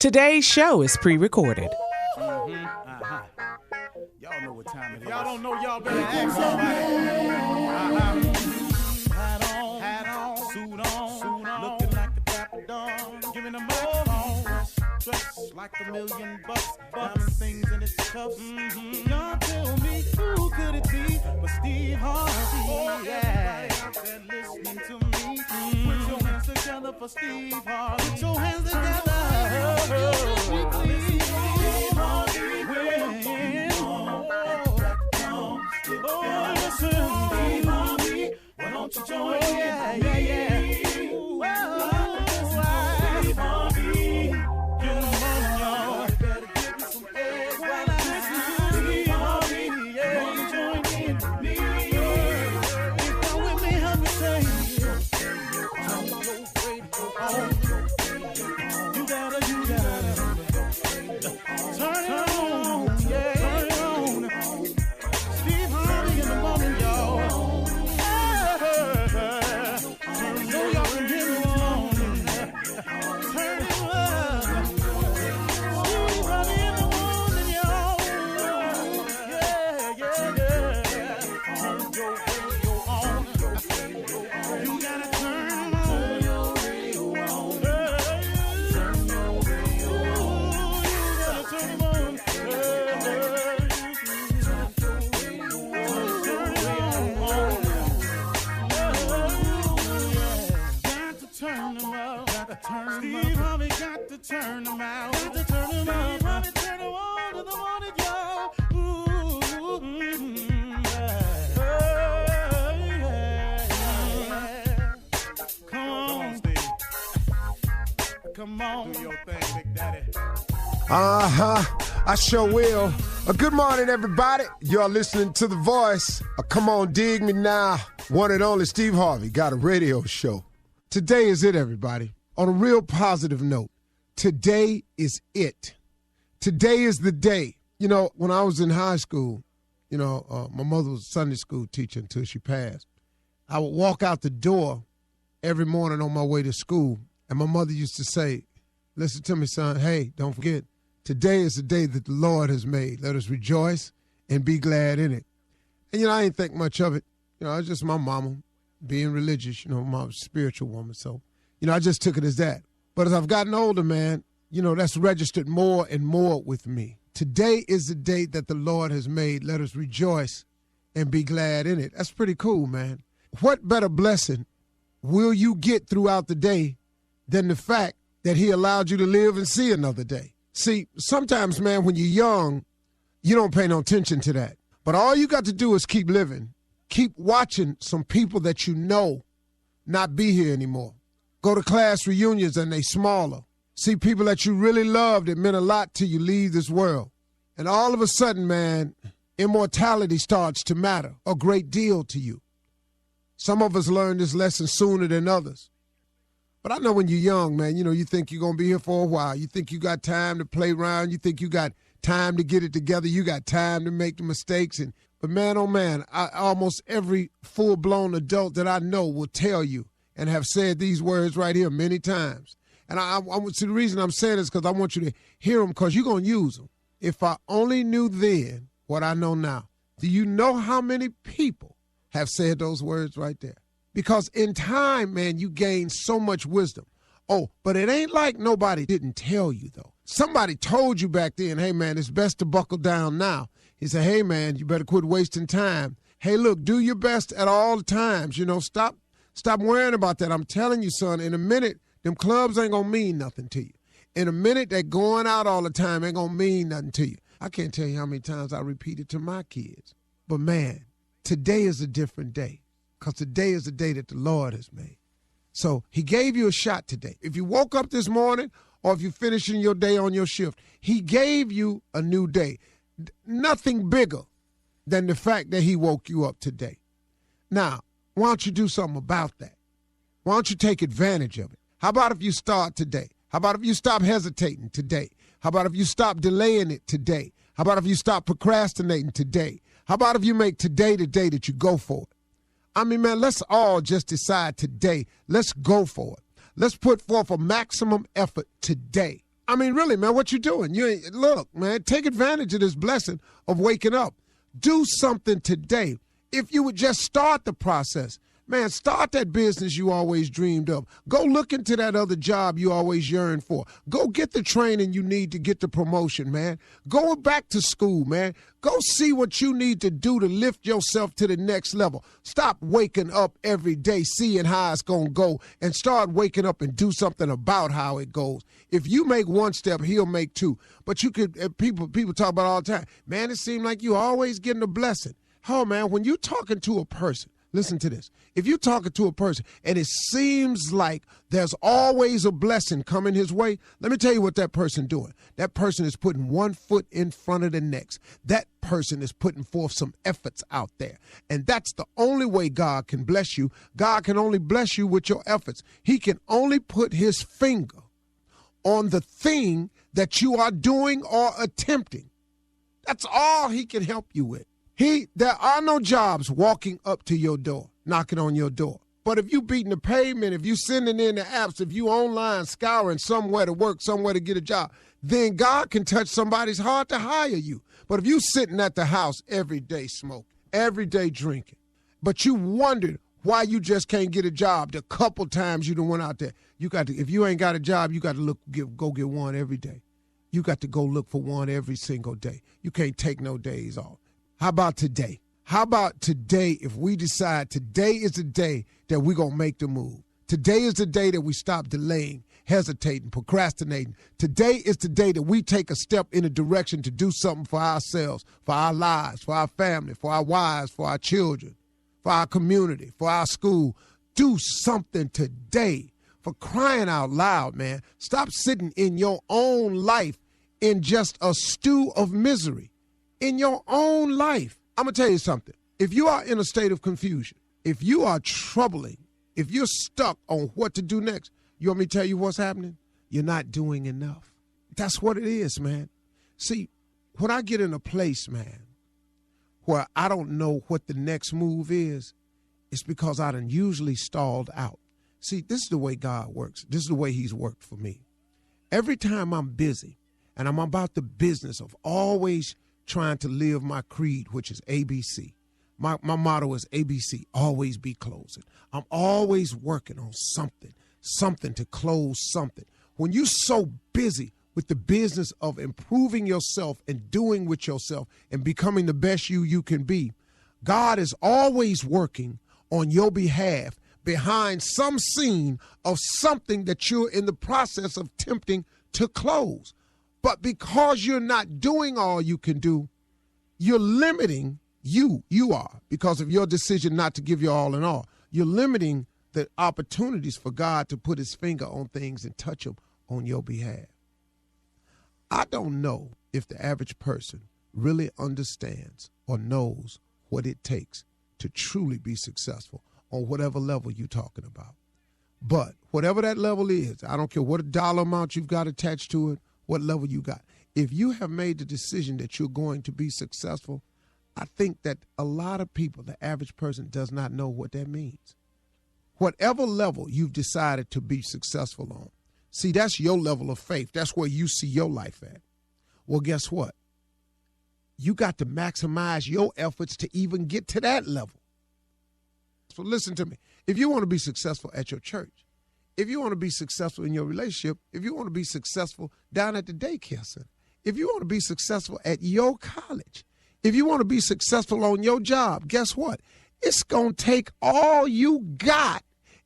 Today's show is pre-recorded. Y'all know what time it is. Y'all don't know, y'all better ask somebody. Hat on, suit on, looking like a dapper dog, giving them microphone, dressed like $1 million, diamond things in its cuffs. Y'all tell me who could it be but Steve Harvey? Everybody out there listening to me, put your hands together for Steve Harvey. Put your hands together. Why don't you join me? Ooh, Steve Harvey. Get them on, y'all. Better give me some eggs while I listen to Steve Harvey. Why don't you join in with me? If you're with me, help me say, turn your radio on. You gotta turn it on. Yeah, turn it on. Steve Harvey in the morning, y'all. Steve Harvey got to turn them out. Got to turn them out. Steve Harvey turn them on to the morning, y'all. Come on, Steve. Come on. Do your thing, Big Daddy. I sure will. Good morning, everybody. You're listening to The Voice. Come on, dig me now. One and only Steve Harvey got a radio show. Today is it, everybody. On a real positive note, today is it. Today is the day. You know, when I was in high school, my mother was a Sunday school teacher until she passed. I would walk out the door every morning on my way to school, and my mother used to say, listen to me, son, hey, don't forget, today is the day that the Lord has made. Let us rejoice and be glad in it. And, I ain't think much of it. It's just my mama being religious, my spiritual woman, so. I just took it as that. But as I've gotten older, man, that's registered more and more with me. Today is the day that the Lord has made. Let us rejoice and be glad in it. That's pretty cool, man. What better blessing will you get throughout the day than the fact that he allowed you to live and see another day? See, sometimes, man, when you're young, you don't pay no attention to that. But all you got to do is keep living. Keep watching some people that you know not be here anymore. Go to class reunions and they smaller. See people that you really loved that meant a lot to you leave this world. And all of a sudden, man, immortality starts to matter a great deal to you. Some of us learn this lesson sooner than others. But I know when you're young, man, you think you're going to be here for a while. You think you got time to play around. You think you got time to get it together. You got time to make the mistakes. But man, oh man, almost every full-blown adult that I know will tell you and have said these words right here many times. And the reason I'm saying this is because I want you to hear them because you're going to use them. If I only knew then what I know now. Do you know how many people have said those words right there? Because in time, man, you gain so much wisdom. Oh, but it ain't like nobody didn't tell you, though. Somebody told you back then, hey, man, it's best to buckle down now. He said, hey, man, you better quit wasting time. Hey, look, do your best at all times. Stop worrying about that. I'm telling you, son, in a minute, them clubs ain't going to mean nothing to you. In a minute, that going out all the time ain't going to mean nothing to you. I can't tell you how many times I repeat it to my kids. But, man, today is a different day because today is the day that the Lord has made. So he gave you a shot today. If you woke up this morning or if you're finishing your day on your shift, he gave you a new day. Nothing bigger than the fact that he woke you up today. Now, why don't you do something about that? Why don't you take advantage of it? How about if you start today? How about if you stop hesitating today? How about if you stop delaying it today? How about if you stop procrastinating today? How about if you make today the day that you go for it? I mean, man, let's all just decide today. Let's go for it. Let's put forth a maximum effort today. I mean, really, man, what you doing? Look, man, take advantage of this blessing of waking up. Do something today. If you would just start the process, man, start that business you always dreamed of. Go look into that other job you always yearned for. Go get the training you need to get the promotion, man. Go back to school, man. Go see what you need to do to lift yourself to the next level. Stop waking up every day seeing how it's going to go and start waking up and do something about how it goes. If you make one step, he'll make two. But you could, people talk about it all the time. Man, it seems like you always getting a blessing. Oh, man, when you're talking to a person, listen to this. If you're talking to a person and it seems like there's always a blessing coming his way, let me tell you what that person doing. That person is putting one foot in front of the next. That person is putting forth some efforts out there. And that's the only way God can bless you. God can only bless you with your efforts. He can only put his finger on the thing that you are doing or attempting. That's all he can help you with. There are no jobs walking up to your door, knocking on your door. But if you beating the pavement, if you sending in the apps, if you online scouring somewhere to work, somewhere to get a job, then God can touch somebody's heart to hire you. But if you sitting at the house every day smoking, every day drinking, but you wondered why you just can't get a job the couple times you done went out there, if you ain't got a job, you got to go get one every day. You got to go look for one every single day. You can't take no days off. How about today? How about today if we decide today is the day that we're going to make the move? Today is the day that we stop delaying, hesitating, procrastinating. Today is the day that we take a step in a direction to do something for ourselves, for our lives, for our family, for our wives, for our children, for our community, for our school. Do something today. For crying out loud, man. Stop sitting in your own life in just a stew of misery. In your own life. I'm going to tell you something. If you are in a state of confusion, if you are troubling, if you're stuck on what to do next, you want me to tell you what's happening? You're not doing enough. That's what it is, man. See, when I get in a place, man, where I don't know what the next move is, it's because I done usually stalled out. See, this is the way God works. This is the way he's worked for me. Every time I'm busy and I'm about the business of always trying to live my creed, which is ABC. My motto is ABC, always be closing. I'm always working on something to close something. When you're so busy with the business of improving yourself and doing with yourself and becoming the best you can be, God is always working on your behalf behind some scene of something that you're in the process of attempting to close. But because you're not doing all you can do, you're limiting you are, because of your decision not to give your all in all. You're limiting the opportunities for God to put his finger on things and touch them on your behalf. I don't know if the average person really understands or knows what it takes to truly be successful on whatever level you're talking about. But whatever that level is, I don't care what dollar amount you've got attached to it, what level you got. If you have made the decision that you're going to be successful, I think that a lot of people, the average person, does not know what that means. Whatever level you've decided to be successful on, see, that's your level of faith. That's where you see your life at. Well, guess what? You got to maximize your efforts to even get to that level. So listen to me. If you want to be successful at your church, if you want to be successful in your relationship, if you want to be successful down at the daycare center, if you want to be successful at your college, if you want to be successful on your job, guess what? It's going to take all you got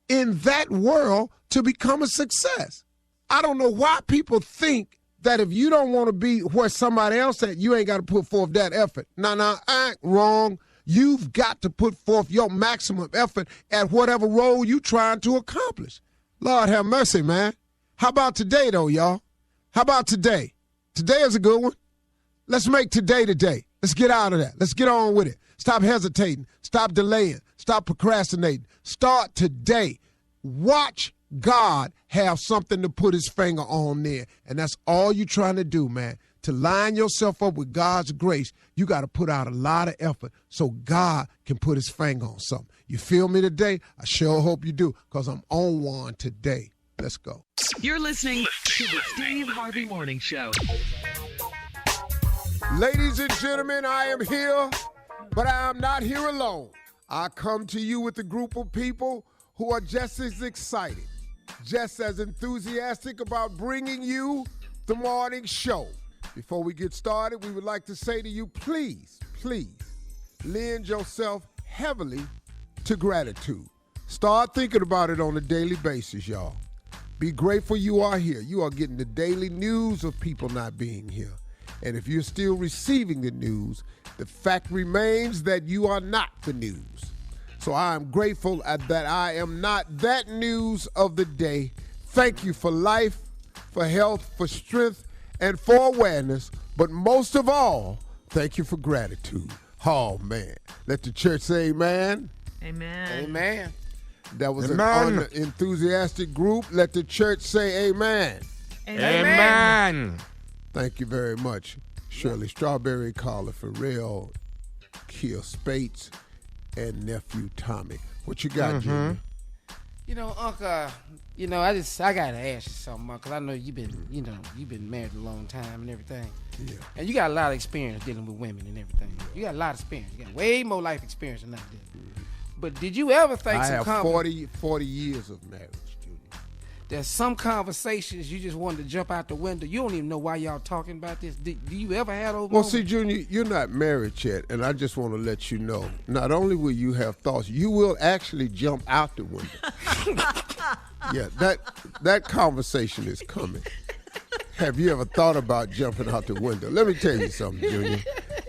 in that world to become a success. I don't know why people think that if you don't want to be where somebody else at, you ain't got to put forth that effort. No, wrong. You've got to put forth your maximum effort at whatever role you're trying to accomplish. Lord have mercy, man. How about today, though, y'all? How about today? Today is a good one. Let's make today the day. Let's get out of that. Let's get on with it. Stop hesitating. Stop delaying. Stop procrastinating. Start today. Watch God have something to put his finger on there. And that's all you're trying to do, man. To line yourself up with God's grace, you got to put out a lot of effort so God can put his finger on something. You feel me today? I sure hope you do, because I'm on one today. Let's go. You're listening to the Steve Harvey Morning Show. Ladies and gentlemen, I am here, but I am not here alone. I come to you with a group of people who are just as excited, just as enthusiastic about bringing you the morning show. Before we get started, we would like to say to you, please, lend yourself heavily to gratitude. Start thinking about it on a daily basis, y'all. Be grateful you are here. You are getting the daily news of people not being here. And if you're still receiving the news, the fact remains that you are not the news. So I am grateful that I am not that news of the day. Thank you for life, for health, for strength, and for awareness. But most of all, thank you for gratitude. Oh, man. Let the church say amen. Amen. Amen. That was an unenthusiastic group. Let the church say amen. Amen. Thank you very much, Shirley Strawberry, Carla Farrell, Kia Spates, and nephew Tommy. What you got, Junior? You know, Uncle, I gotta ask you something, because I know you've been married a long time and everything. Yeah. And you got a lot of experience dealing with women and everything. You got a lot of experience. You got way more life experience than I did. But did you ever think I have 40 years of marriage, Junior. There's some conversations you just wanted to jump out the window. You don't even know why y'all talking about this. Do you ever have those moments? See, Junior, you're not married yet, and I just want to let you know, not only will you have thoughts, you will actually jump out the window. Yeah, that conversation is coming. Have you ever thought about jumping out the window? Let me tell you something, Junior.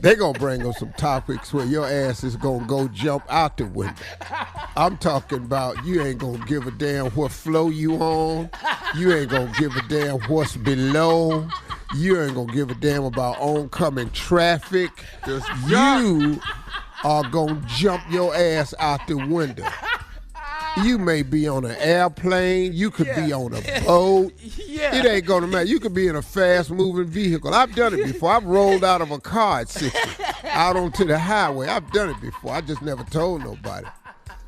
They're going to bring up some topics where your ass is going to go jump out the window. I'm talking about you ain't going to give a damn what floor you on. You ain't going to give a damn what's below. You ain't going to give a damn about oncoming traffic. You are going to jump your ass out the window. You may be on an airplane. You could be on a boat. It ain't going to matter. You could be in a fast-moving vehicle. I've done it before. I've rolled out of a car at 60 out onto the highway. I've done it before. I just never told nobody.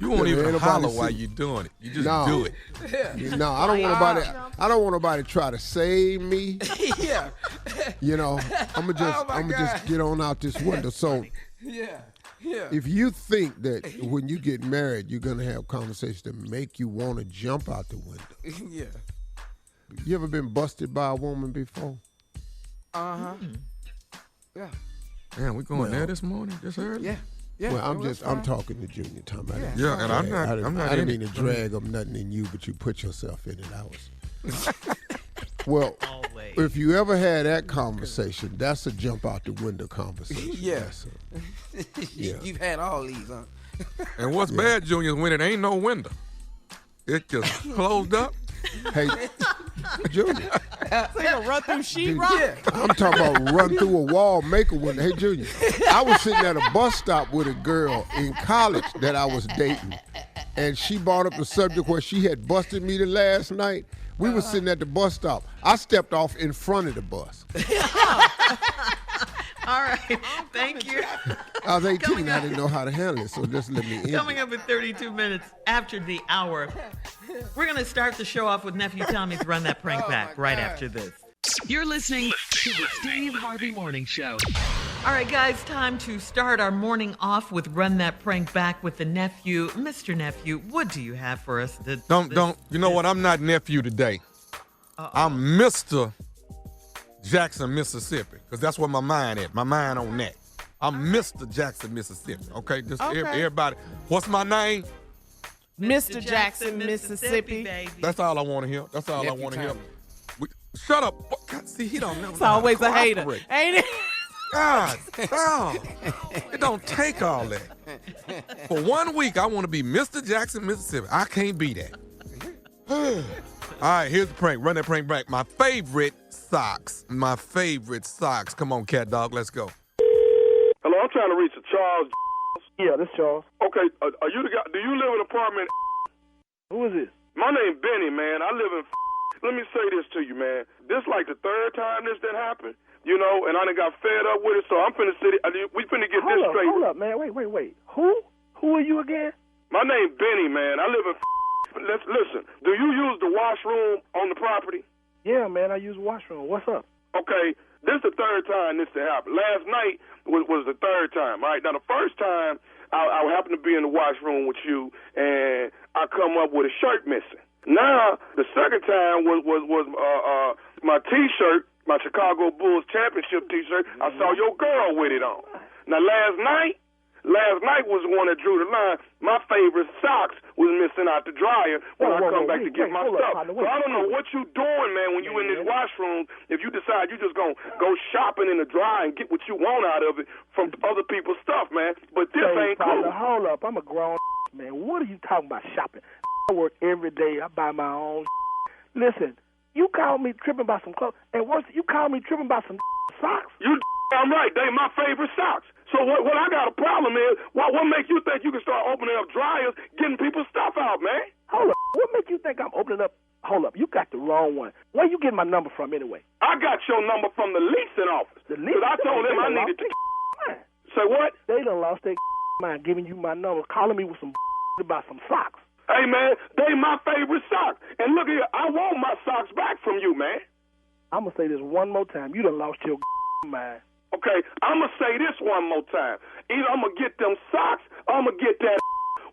You won't even holler while you're doing it. You just do it. No, I don't want nobody. I don't want nobody to try to save me. Yeah. You know, I'm gonna just get on out this window. So. Yeah. If you think that when you get married, you're going to have conversations that make you want to jump out the window. Yeah. You ever been busted by a woman before? Uh-huh. Yeah. Man, we going there this morning, just early? Yeah. Yeah. Well, I'm talking to Junior, Tom. I didn't mean to drag up nothing in you, but you put yourself in it. Well, always. If you ever had that conversation, that's a jump out the window conversation. Yeah. You've had all these, huh? And what's bad, Junior, is when it ain't no window. It just closed up. Hey, Junior. It's like a run through sheetrock. Yeah. I'm talking about run through a wall, make a window. Hey, Junior, I was sitting at a bus stop with a girl in college that I was dating, and she brought up the subject where she had busted me the last night. We were sitting at the bus stop. I stepped off in front of the bus. All right. Thank you. I was 18. I didn't know how to handle it, so just let me in. Coming up in 32 minutes after the hour, we're going to start the show off with Nephew Tommy's Run That Prank Back right after this. You're listening to the Steve Harvey Morning Show. All right, guys, time to start our morning off with Run That Prank Back with the nephew. Mr. Nephew, what do you have for us? You know what? I'm not nephew today. I'm Mr. Jackson, Mississippi, because that's where my mind is. My mind on that. I'm Mr. Jackson, Mississippi. Okay, everybody. What's my name? Mr. Jackson, Mississippi. Baby. That's all I want to hear. That's all I want to hear. Shut up. God, see, he don't know. It's always a hater, ain't it? God, it don't take all that. For 1 week, I want to be Mr. Jackson, Mississippi. I can't be that. All right, here's the prank. Run that prank back. My favorite socks. Come on, cat dog, let's go. Hello, I'm trying to reach a Charles. Yeah, this Charles. Okay, are you the guy? Do you live in an apartment? Who is this? My name Benny, man. I live in. Let me say this to you, man. This like the third time this done happened. You know, and I done got fed up with it, so I'm finna sit. We finna get this straight. Hold up, man. Wait. Who? Who are you again? My name Benny, man. I live in. Listen, do you use the washroom on the property? Yeah, man, I use washroom. What's up? Okay, this is the third time this happened. Last night was the third time. All right, now the first time I happened to be in the washroom with you, and I come up with a shirt missing. Now the second time was my T-shirt, my Chicago Bulls championship T-shirt. I saw your girl with it on. Now last night was the one that drew the line. My favorite socks was missing out the dryer when I come back to get my stuff. So I don't know what you doing, man, when you in this washroom. If you decide you just gonna go shopping in the dryer and get what you want out of it from other people's stuff, man. But this ain't cool. Hold up, I'm a grown man. What are you talking about shopping? I work every day. I buy my own. Listen, you call me tripping about some clothes, and worse, you call me tripping about some socks. I'm right. They my favorite socks. So what I got a problem is, what makes you think you can start opening up dryers, getting people's stuff out, man? Hold up. What makes you think I'm opening up? Hold up. You got the wrong one. Where you getting my number from anyway? I got your number from the leasing office. Because I told them I needed to. Say what? They done lost their mind giving you my number, calling me with some about some socks. Hey, man, they my favorite socks. And look here, I want my socks back from you, man. I'm going to say this one more time. You done lost your mind. Okay, I'm going to say this one more time. Either I'm going to get them socks or I'm going to get that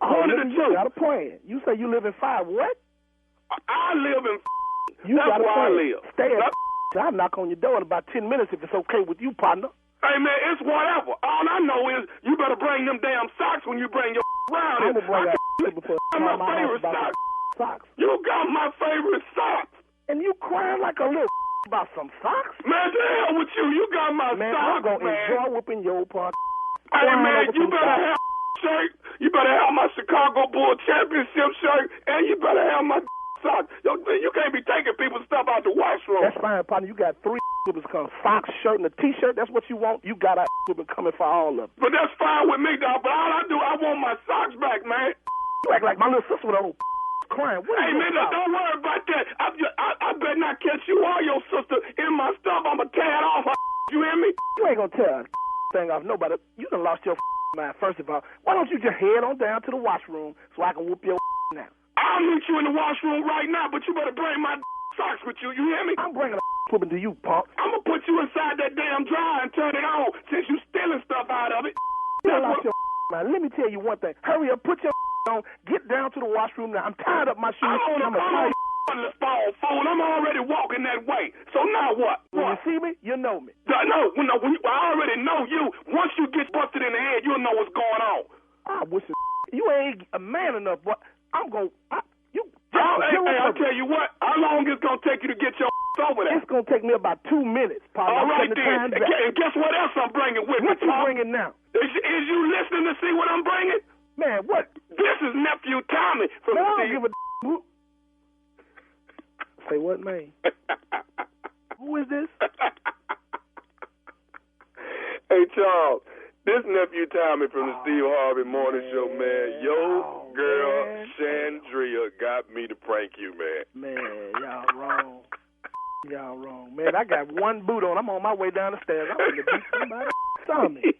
one of the two. You got a plan. You say you live in 5 what? I live in you That's got a where plan. I live. Stay at I'll knock on your door in about 10 minutes if it's okay with you, partner. Hey, man, it's whatever. All I know is you better bring them damn socks when you bring your around. I'm going to bring my favorite socks. You got my favorite socks. And you crying like a little about some socks? Man, the hell with you. You got my man, socks, I'm gonna man. enjoy whooping your part. Hey, man, you better have shirt. You better have my Chicago Bulls championship shirt, and you better have my socks. Yo, you can't be taking people's stuff out the washroom. That's fine, partner. You got 3 whippers coming. Socks, shirt, and a T-shirt. That's what you want. You got a whipping coming for all of them. But that's fine with me, dog. But all I do, I want my socks back, man. You act like my little sister with a old crying. Hey, man, don't worry about that. I better not catch you or your sister in my stuff. I'm going to tear it off. You hear me? You ain't going to tear a thing off nobody. You done lost your mind, first of all. Why don't you just head on down to the washroom so I can whoop your now? I'll meet you in the washroom right now, but you better bring my socks with you. You hear me? I'm bringing a whipping to you, punk. I'm going to put you inside that damn dryer and turn it on since you stealing stuff out of it. You done lost your mind. Let me tell you one thing. Hurry up, put your on, get down to the washroom now. I'm tired of my shoes. I'm on the phone, fool. I'm already walking that way. So now what? When you see me, you know me. No, I already know you. Once you get busted in the head, you'll know what's going on. I wish you ain't a man enough, but I'm going to... I'll tell you what. How long is it going to take you to get your over there? It's going to take me about 2 minutes, partner. All right, then. And guess what else I'm bringing with me, What you bringing now? Is you listening to see what I'm bringing? Man, what? This is nephew Tommy from man, I don't Steve. give a Say what, man? Who is this? Hey, Charles, this nephew Tommy from the Steve Harvey Morning Show, man. Yo, girl, man. Chandria got me to prank you, man. Man, y'all wrong. Y'all wrong. Man, I got one boot on. I'm on my way down the stairs. I'm going to beat somebody. Tommy.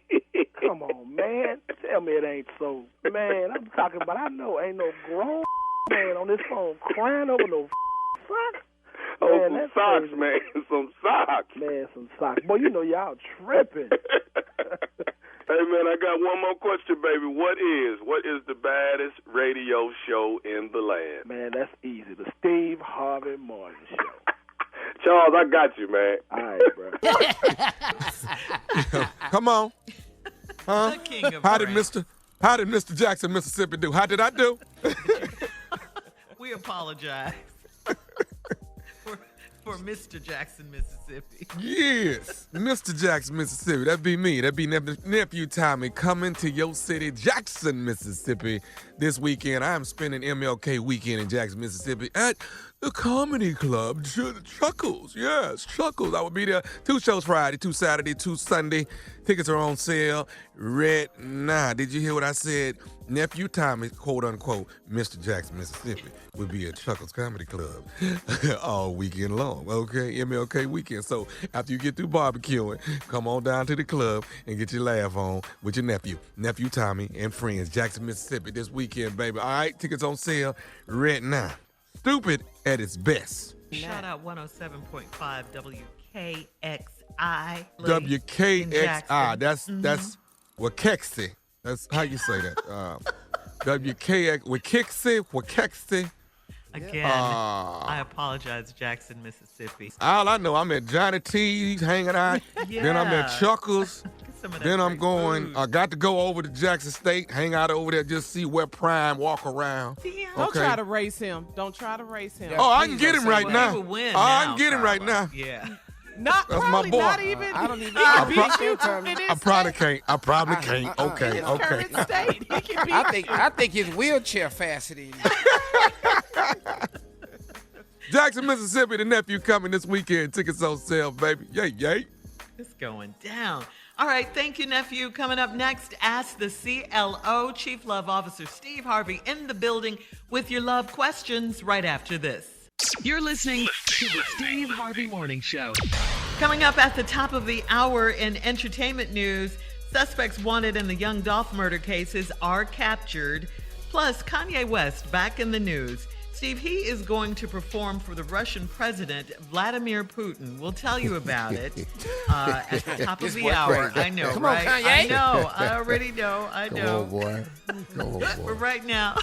Come on, man. Tell me it ain't so. Man, I'm talking about, I know ain't no grown man on this phone crying over no socks. Oh, Man, some socks, crazy. Man. Some socks. Man, some socks. Boy, you know y'all tripping. Hey, man, I got one more question, baby. What is the baddest radio show in the land? Man, that's easy. The Steve Harvey Morning Show. Charles, I got you, man. All right, bro. Come on. Huh? The king of How did Mr. Jackson, Mississippi do? How did I do? We apologize for Mr. Jackson, Mississippi. Yes, Mr. Jackson, Mississippi. That'd be me. That'd be nephew Tommy coming to your city, Jackson, Mississippi, this weekend. I am spending MLK weekend in Jackson, Mississippi at the comedy club, Chuckles. Yes, Chuckles. I will be there. 2 shows Friday, 2 Saturday, 2 Sunday. Tickets are on sale right now. Did you hear what I said? Nephew Tommy, quote unquote, Mr. Jackson, Mississippi, will be at Chuckles Comedy Club all weekend long. Okay, MLK weekend. So after you get through barbecuing, come on down to the club and get your laugh on with your nephew Tommy and friends, Jackson, Mississippi, this weekend, baby. All right, tickets on sale right now. Stupid at its best. Shout out 107.5 WKXI. WKXI. That's Wakexi. That's how you say that. WKX Wakexi. Again, I apologize, Jackson, Mississippi. All I know, I'm at Johnny T's hanging out. Yeah. Then I'm at Chuckles. Some of that Then I'm great going, food. I got to go over to Jackson State, hang out over there, just see where Prime walk around. Damn. Don't Okay. try to race him. Don't try to race him. Oh, I can get him right Well, now. he will win I now, can get him right Carla. now. Yeah. Not That's my probably boy. not even. I don't even. He can I beat you pro- in his I probably can't. I probably can't. Okay, his okay. current state. He can beat I think his wheelchair faster than you. Jackson, Mississippi, the nephew coming this weekend. Tickets on sale, baby. Yay, yay. It's going down. All right, thank you, nephew. Coming up next, Ask the CLO. Chief Love Officer Steve Harvey in the building with your love questions right after this. You're listening to the Steve Harvey Morning Show. Coming up at the top of the hour in entertainment news, suspects wanted in the Young Dolph murder cases are captured. Plus, Kanye West back in the news. Steve, he is going to perform for the Russian president, Vladimir Putin. We'll tell you about it at the top of the hour. I know, Come on, right? Kanye. I know. I already know. I know. boy. Come on, But right now,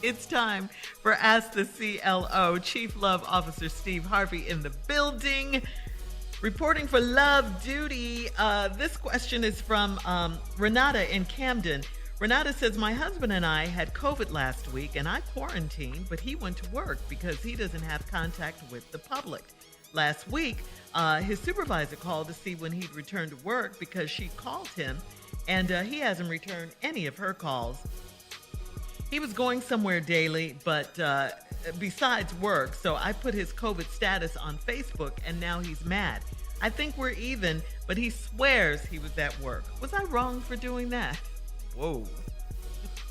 it's time for Ask the CLO. Chief Love Officer Steve Harvey in the building. Reporting for Love Duty. This question is from Renata in Camden. Renata says, my husband and I had COVID last week and I quarantined, but he went to work because he doesn't have contact with the public. Last week, his supervisor called to see when he'd return to work because she called him and he hasn't returned any of her calls. He was going somewhere daily, but besides work, so I put his COVID status on Facebook and now he's mad. I think we're even, but he swears he was at work. Was I wrong for doing that? Whoa.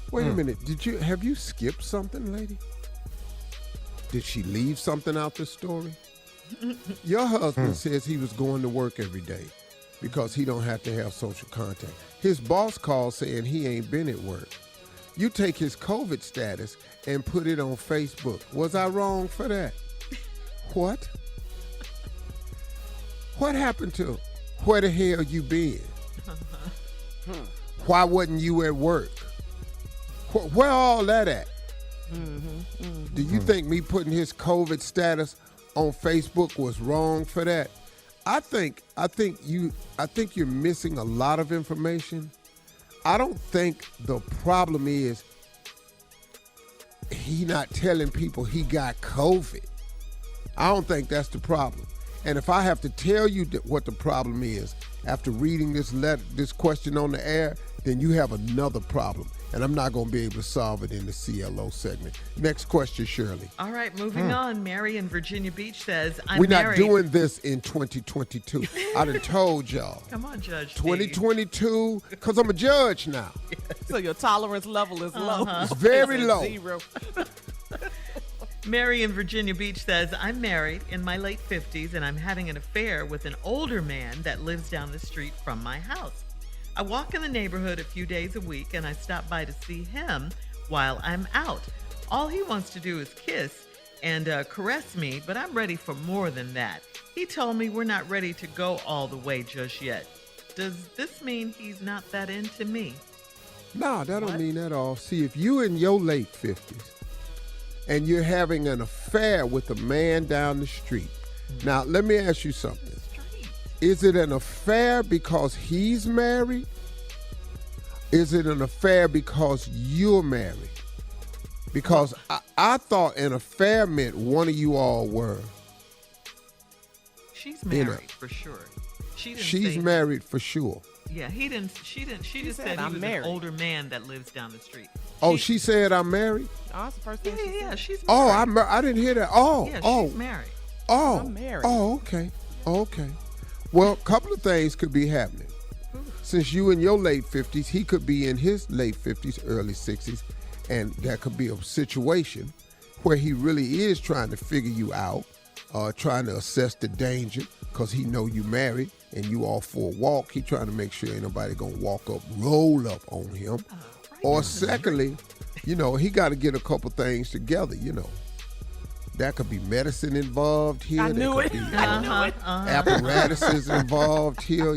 Wait a minute. Have you skipped something, lady? Did she leave something out the story? Your husband says he was going to work every day because he don't have to have social contact. His boss called saying he ain't been at work. You take his COVID status and put it on Facebook. Was I wrong for that? What? What happened to him? Where the hell you been? Why wasn't you at work? Where all that at? Do you think me putting his COVID status on Facebook was wrong for that? I think you're missing a lot of information. I don't think the problem is he not telling people he got COVID. I don't think that's the problem. And if I have to tell you what the problem is after reading this question on the air, then you have another problem. And I'm not going to be able to solve it in the CLO segment. Next question, Shirley. All right, moving on. Mary in Virginia Beach says, We're not married. doing this in 2022. I done told y'all. Come on, Judge Steve. 2022, because I'm a judge now. So your tolerance level is low. It's very low. 0. Mary in Virginia Beach says, I'm married in my late 50s and I'm having an affair with an older man that lives down the street from my house. I walk in the neighborhood a few days a week and I stop by to see him while I'm out. All he wants to do is kiss and caress me, but I'm ready for more than that. He told me we're not ready to go all the way just yet. Does this mean he's not that into me? No, that don't mean at all. See, if you in your late 50s and you're having an affair with a man down the street, now let me ask you something. Is it an affair because he's married? Is it an affair because you're married? Because I thought an affair meant one of you all were. She's married for sure. She didn't She's say married for sure. Yeah, he didn't. She didn't. She just said, said he "I'm was married." an older man that lives down the street. Oh, she said I'm married? Oh, that's the first Yeah, thing she yeah, said. she's Oh, married. I didn't hear that. Oh, Yeah, oh, she's married. oh. I'm married. Oh, okay. Okay. Well, a couple of things could be happening. Since you in your late 50s, he could be in his late 50s, early 60s, and that could be a situation where he really is trying to figure you out, trying to assess the danger, because he know you married and you all for a walk. He trying to make sure ain't nobody gonna walk up, roll up on him. Or secondly, he got to get a couple things together, That could be medicine involved here. I knew there it. could be Uh-huh. apparatuses involved here.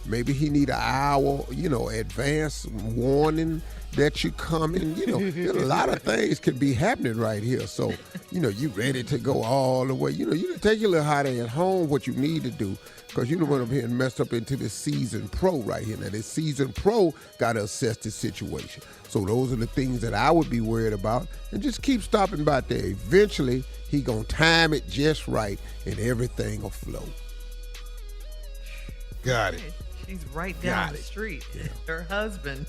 Maybe he need an hour, advance warning that you coming. A lot of things could be happening right here. So, you ready to go all the way. You can take your little hot ass home, what you need to do, because you don't want to be messed up into this season pro right here. Now, this season pro got to assess the situation. So those are the things that I would be worried about. And just keep stopping by there. Eventually, he going to time it just right and everything will flow. Got it. She's right down the street. Her husband.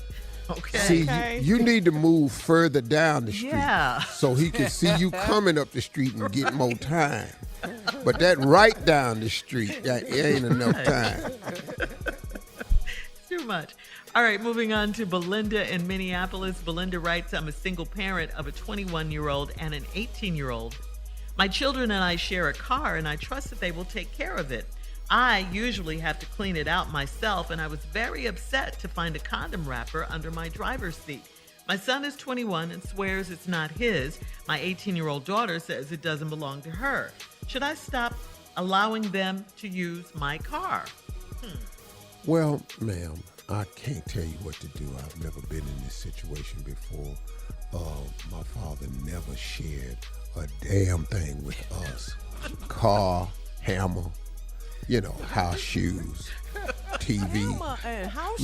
Okay. See, you need to move further down the street so he can see you coming up the street and get more time. But that right down the street, that ain't enough time. It's too much. All right, moving on to Belinda in Minneapolis. Belinda writes, I'm a single parent of a 21-year-old and an 18-year-old. My children and I share a car, and I trust that they will take care of it. I usually have to clean it out myself, and I was very upset to find a condom wrapper under my driver's seat. My son is 21 and swears it's not his. My 18-year-old daughter says it doesn't belong to her. Should I stop allowing them to use my car? Well, ma'am, I can't tell you what to do. I've never been in this situation before. My father never shared a damn thing with us. Car, hammer, house shoes, TV. Hammer and house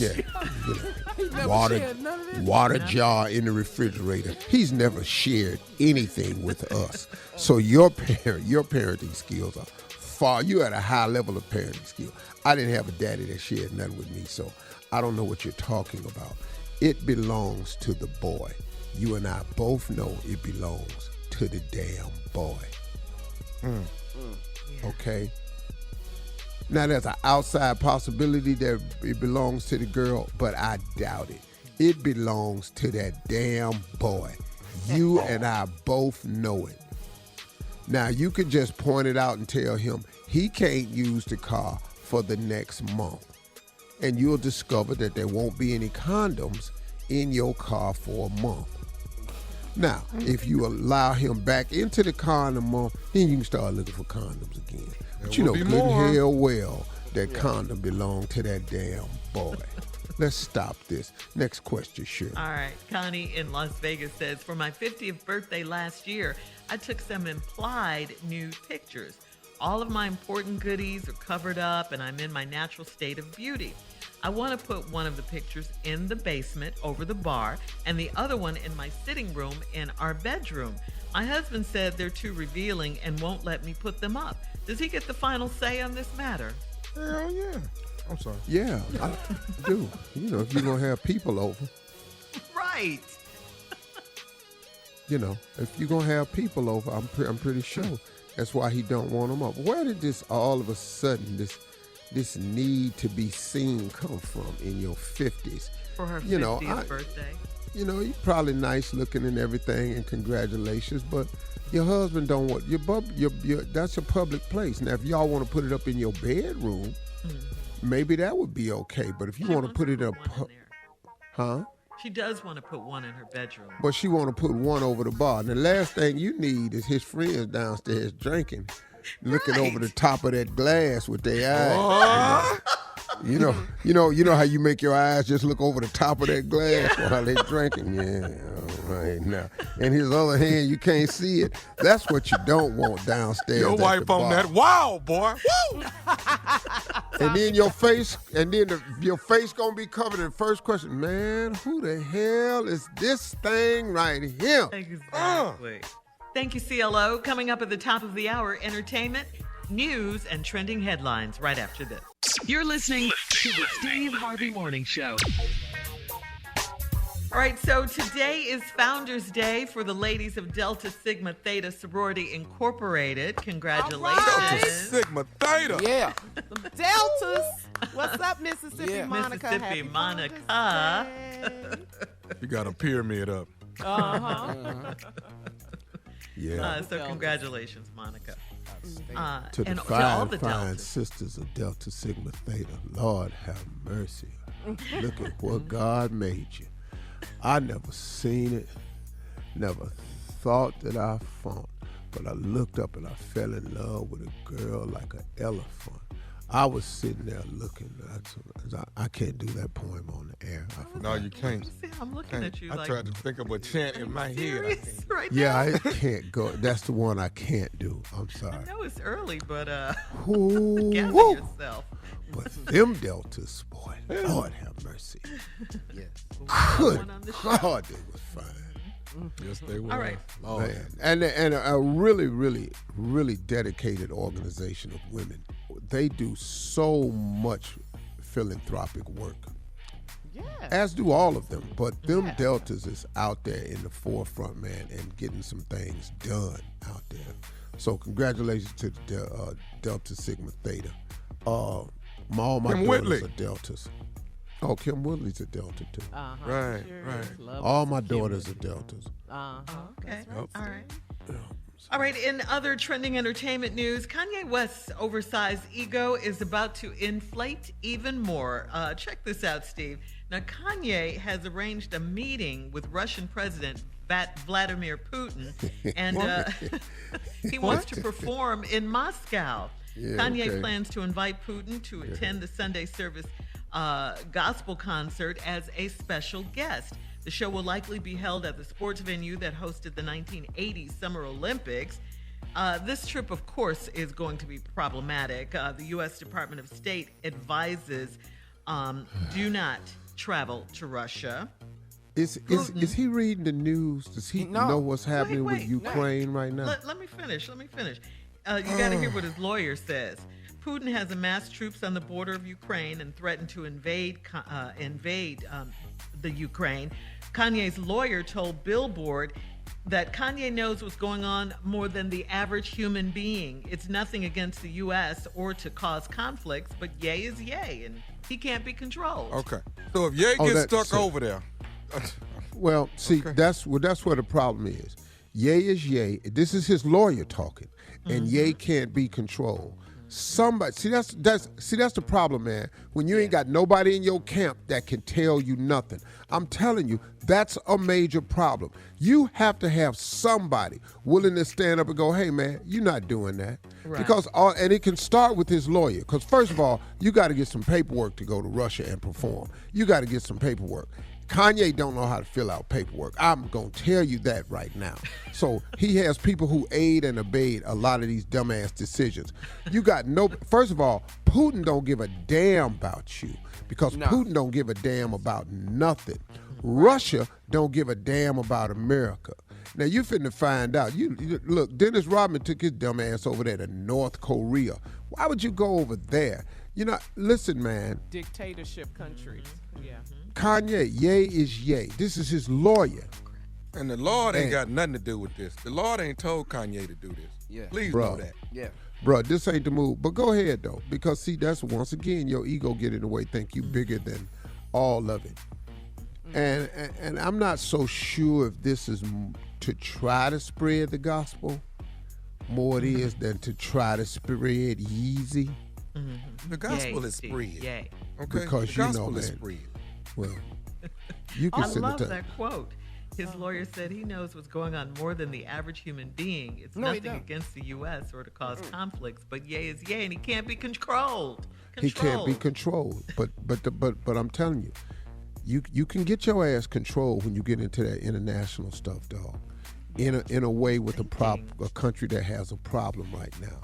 Water jar in the refrigerator. He's never shared anything with us. So your parenting skills are far. You at a high level of parenting skill. I didn't have a daddy that shared nothing with me, so I don't know what you're talking about. It belongs to the boy. You and I both know it belongs to the damn boy. Okay? Now, there's an outside possibility that it belongs to the girl, but I doubt it. It belongs to that damn boy. You and I both know it. Now, you could just point it out and tell him he can't use the car for the next month. And you'll discover that there won't be any condoms in your car for a month. Now, if you allow him back into the car in a month, then you can start looking for condoms again. But you know good and hell well that condom belong to that damn boy. Let's stop this. Next question, sure. All right. Connie in Las Vegas says, for my 50th birthday last year, I took some implied nude pictures. All of my important goodies are covered up and I'm in my natural state of beauty. I want to put one of the pictures in the basement over the bar and the other one in my sitting room in our bedroom. My husband said they're too revealing and won't let me put them up. Does he get the final say on this matter? Hell yeah. I'm sorry. Yeah, I do. If you're going to have people over. Right. If you're going to have people over, I'm pretty sure that's why he don't want them up. Where did this all of a sudden, this need to be seen come from in your 50s? For her 50th birthday. You're probably nice looking and everything, and congratulations, but your husband don't want that's a public place. Now, if y'all want to put it up in your bedroom, maybe that would be okay. But if you want to put it up, She does want to put one in her bedroom. But she want to put one over the bar. And the last thing you need is his friends downstairs drinking, looking over the top of that glass with their eyes. You know how you make your eyes just look over the top of that glass while they drinking? Yeah, all right. Now, in his other hand, you can't see it. That's what you don't want downstairs. Your wife on that. Wow, boy. Woo! And then your face gonna be covered in the first question. Man, who the hell is this thing right here? Exactly. Thank you, CLO. Coming up at the top of the hour, entertainment, news, and trending headlines right after this. You're listening to the Steve Harvey Morning Show. All right, so today is Founders Day for the ladies of Delta Sigma Theta Sorority Incorporated. Congratulations. All Delta Sigma Theta. Yeah. Deltas. What's up, Mississippi Yeah. Monica? Mississippi Happy Monica. Founders Day. You got a pyramid up. Uh-huh. Yeah. So congratulations, Monica. To the and to all fine, the fine Deltas. sisters of Delta Sigma Theta, Lord have mercy. Look at what God made you. I never seen it, never thought that I fought, but I looked up and I fell in love with a girl like an elephant. I was sitting there looking. I can't do that poem on the air. I forgot. No, you can't. See, I'm looking at you I like, tried to think of a chant in my head. I serious can't. right Yeah, now? I can't go. That's the one I can't do. I'm sorry. I know it's early, but Ooh, gather woo. yourself. But them Deltas, boy, Lord have mercy. Yes. Good One on the show. God, they was fine. Yes, they were. All right. Lord. Man. And a really, really, really dedicated organization of women. They do so much philanthropic work, Yeah. as do all of them. But them Deltas is out there in the forefront, man, and getting some things done out there. So congratulations to the Delta Sigma Theta. All my Kim daughters Whitley. are Deltas. Oh, Kim Woodley's a Delta too. Uh-huh. Right, Sure right. is. Love All us my some Kim daughters are Whitley. Deltas. Uh-huh. Okay. That's right. All right. All right. In other trending entertainment news, Kanye West's oversized ego is about to inflate even more. Check this out, Steve. Now, Kanye has arranged a meeting with Russian President Vladimir Putin, and he wants to perform in Moscow. Yeah, Kanye okay. plans to invite Putin to attend the Sunday service gospel concert as a special guest. The show will likely be held at the sports venue that hosted the 1980 Summer Olympics. This trip, of course, is going to be problematic. The U.S. Department of State advises do not travel to Russia. Is he reading the news? Does he No. know what's happening Wait, with Ukraine right now? Let me finish. You got to hear what his lawyer says. Putin has amassed troops on the border of Ukraine and threatened to invade the Ukraine. Kanye's lawyer told Billboard that Kanye knows what's going on more than the average human being. It's nothing against the U.S. or to cause conflicts, but yay is yay, and he can't be controlled. Okay. So if Ye gets stuck over there, Well, see, that's where the problem is. Ye is Ye. This is his lawyer talking, and Ye can't be controlled. Somebody see that's the problem, man. When you ain't got nobody in your camp that can tell you nothing. I'm telling you, that's a major problem. You have to have somebody willing to stand up and go, "Hey, man, you're not doing that." Right. Because and it can start with his lawyer. Because first of all, you got to get some paperwork to go to Russia and perform. You got to get some paperwork. Kanye don't know how to fill out paperwork. I'm going to tell you that right now. So he has people who aid and abet a lot of these dumbass decisions. You got first of all, Putin don't give a damn about you because Putin don't give a damn about nothing. Russia don't give a damn about America. Now you finna find out. You look, Dennis Rodman took his dumb ass over there to North Korea. Why would you go over there? You know, listen, man. Dictatorship countries. Yeah. Kanye, Ye is Ye. This is his lawyer. and the Lord ain't Man. got nothing to do with this. The Lord ain't told Kanye to do this. Yeah. Please Bruh. know that. Yeah. Bruh, this ain't the move. But go ahead, though. Because, see, that's once again, your ego get in the way, think you bigger than all of it. And I'm not so sure if this is to try to spread the gospel more it is than to try to spread Yeezy. The gospel Yay, is Steve, spread. Yay. Okay? Because the you know, gospel is man. spread. Well, you can I send love it to that quote. His lawyer said he knows what's going on more than the average human being. It's No, he nothing don't. against the U.S. or to cause conflicts, but yay is yay, and he can't be controlled. He can't be controlled. But I'm telling you, you can get your ass controlled when you get into that international stuff, dog. In a way with a country that has a problem right now.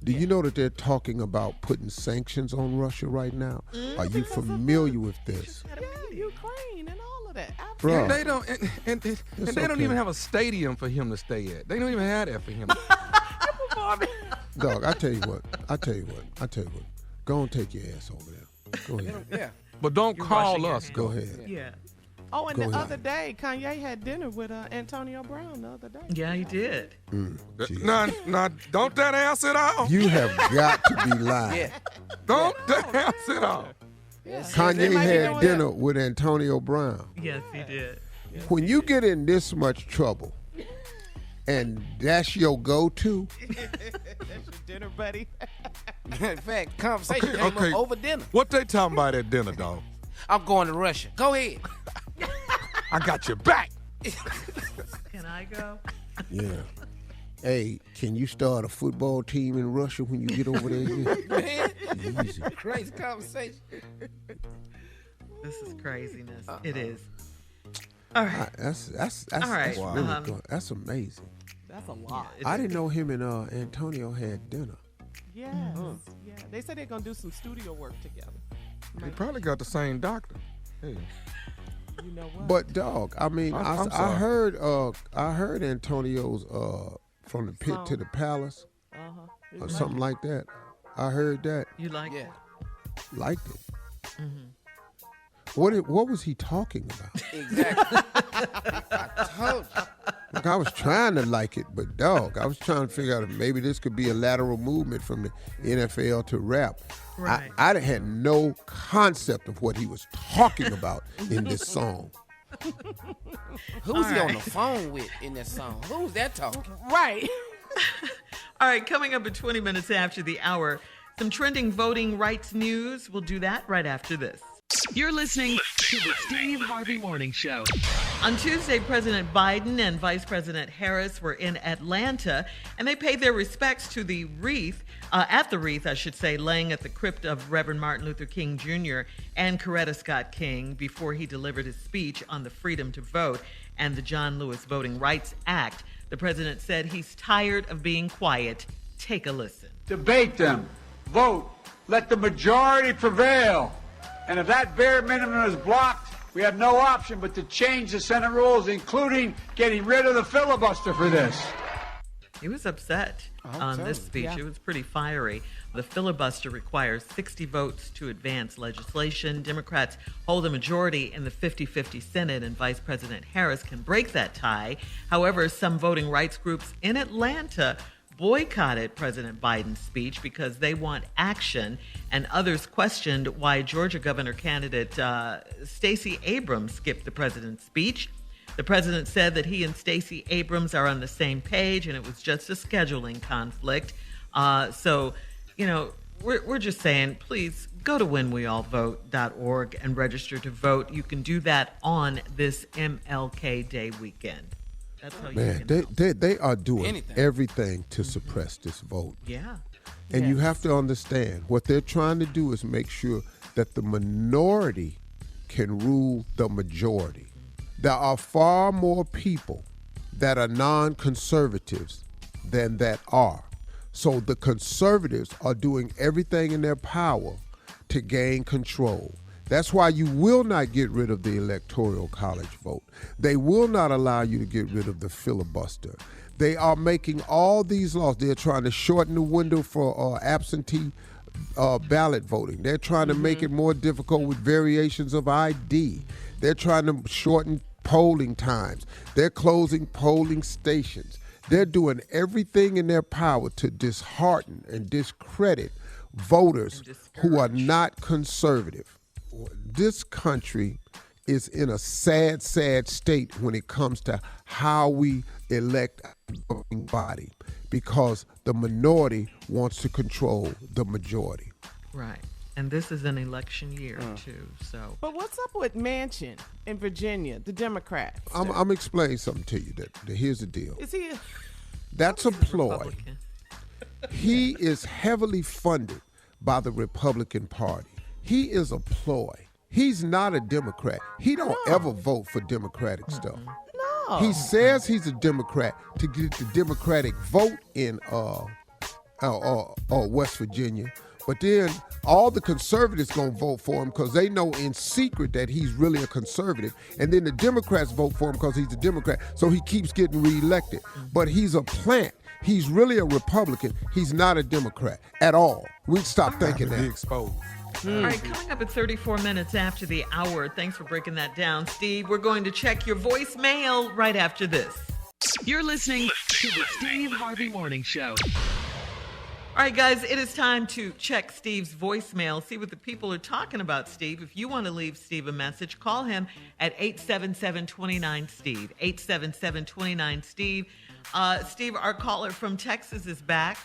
Do you know that they're talking about putting sanctions on Russia right now? Are you familiar with this? Yeah, Ukraine and all of that. Bruh. And they don't, and they don't okay. even have a stadium for him to stay at. They don't even have that for him. Dog, I tell you what. Go and take your ass over there. Go ahead. Yeah. But don't You're call washing your us. hands. Go ahead. Yeah. Oh, and Go the ahead. other day, Kanye had dinner with Antonio Brown the other day. Yeah, he did. Jesus. Now, don't that answer it all? You have got to be lying. Yeah. Don't that answer it all? Kanye They might be had doing dinner with Antonio Brown. Yes, he did. When you get in this much trouble, and that's your go-to, That's your dinner buddy. In fact, conversation came okay. up over dinner. What they talking about at dinner, dog? I'm going to Russia. Go ahead. I got your back. Can I go? yeah. Hey, can you start a football team in Russia when you get over there? Man, Easy. crazy conversation. This is craziness. It is. All right. That's All right, That's, really good. That's amazing. That's a lot. I didn't know him and Antonio had dinner. Yes. Yeah. They said they're gonna do some studio work together. They probably got the same doctor. Hey. You know what? But dog, I mean, I'm I heard Antonio's from the pit to the palace or something like that. I heard that. You like Yeah. it? Liked it. Mm-hmm. What was he talking about? Exactly. I told you. Like, I was trying to like it, but dog, I was trying to figure out if maybe this could be a lateral movement from the NFL to rap. Right. I had no concept of what he was talking about in this song. Who's he All on right. the phone with in that song? Who's that talking? right. All right, coming up at 20 minutes after the hour, some trending voting rights news. We'll do that right after this. You're listening to the Steve Harvey Morning Show. On Tuesday, President Biden and Vice President Harris were in Atlanta, and they paid their respects to the wreath, laying at the crypt of Reverend Martin Luther King Jr. and Coretta Scott King before he delivered his speech on the freedom to vote and the John Lewis Voting Rights Act. The president said he's tired of being quiet. Take a listen. Debate them, vote, let the majority prevail. And if that bare minimum is blocked, we have no option but to change the Senate rules, including getting rid of the filibuster for this. He was upset on this speech. Yeah. It was pretty fiery. The filibuster requires 60 votes to advance legislation. Democrats hold a majority in the 50-50 Senate, and Vice President Harris can break that tie. However, some voting rights groups in Atlanta boycotted President Biden's speech because they want action, and others questioned why Georgia governor candidate Stacey Abrams skipped the president's speech. The president said that he and Stacey Abrams are on the same page, and it was just a scheduling conflict. So, we're just saying, please go to whenweallvote.org and register to vote. You can do that on this MLK Day weekend. That's how you Man, can help. they are doing Anything. everything to suppress this vote. Yeah. And you have to understand, what they're trying to do is make sure that the minority can rule the majority. There are far more people that are non-conservatives than that are. So the conservatives are doing everything in their power to gain control. That's why you will not get rid of the electoral college vote. They will not allow you to get rid of the filibuster. They are making all these laws. They're trying to shorten the window for absentee ballot voting. They're trying to make it more difficult with variations of ID. They're trying to shorten polling times. They're closing polling stations. They're doing everything in their power to dishearten and discredit voters who are not conservative. This country is in a sad, sad state when it comes to how we elect a voting body, because the minority wants to control the majority. Right. And this is an election year, too. So, But what's up with Manchin in Virginia, the Democrats? I'm explaining something to you. That here's the deal. Is he? That's a ploy. Republican. He is heavily funded by the Republican Party. He is a ploy. He's not a Democrat. He don't ever vote for Democratic stuff. No. He says he's a Democrat to get the Democratic vote in West Virginia. But then all the conservatives gonna vote for him because they know in secret that he's really a conservative. And then the Democrats vote for him because he's a Democrat. So he keeps getting reelected. But he's a plant. He's really a Republican. He's not a Democrat at all. We stop thinking that. Be exposed. All right, coming up at 34 minutes after the hour. Thanks for breaking that down, Steve. We're going to check your voicemail right after this. You're listening to the Steve Harvey Morning Show. All right, guys, it is time to check Steve's voicemail, see what the people are talking about, Steve. If you want to leave Steve a message, call him at 877-29-STEVE, 877-29-STEVE. Steve, our caller from Texas is back.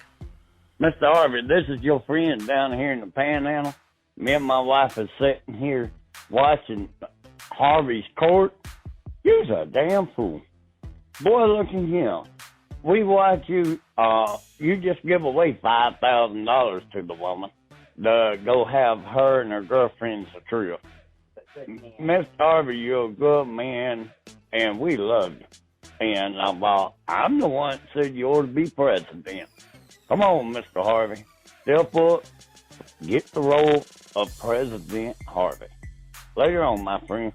Mr. Harvey, this is your friend down here in the Panhandle. Me and my wife is sitting here watching Harvey's court. You's a damn fool. Boy, look at him. We watch you, you just give away $5,000 to the woman to go have her and her girlfriends a trip. Mr. Harvey, you're a good man, and we love you. And I'm the one that said you ought to be president. Come on, Mr. Harvey. Step up, get the role of President Harvey. Later on, my friend.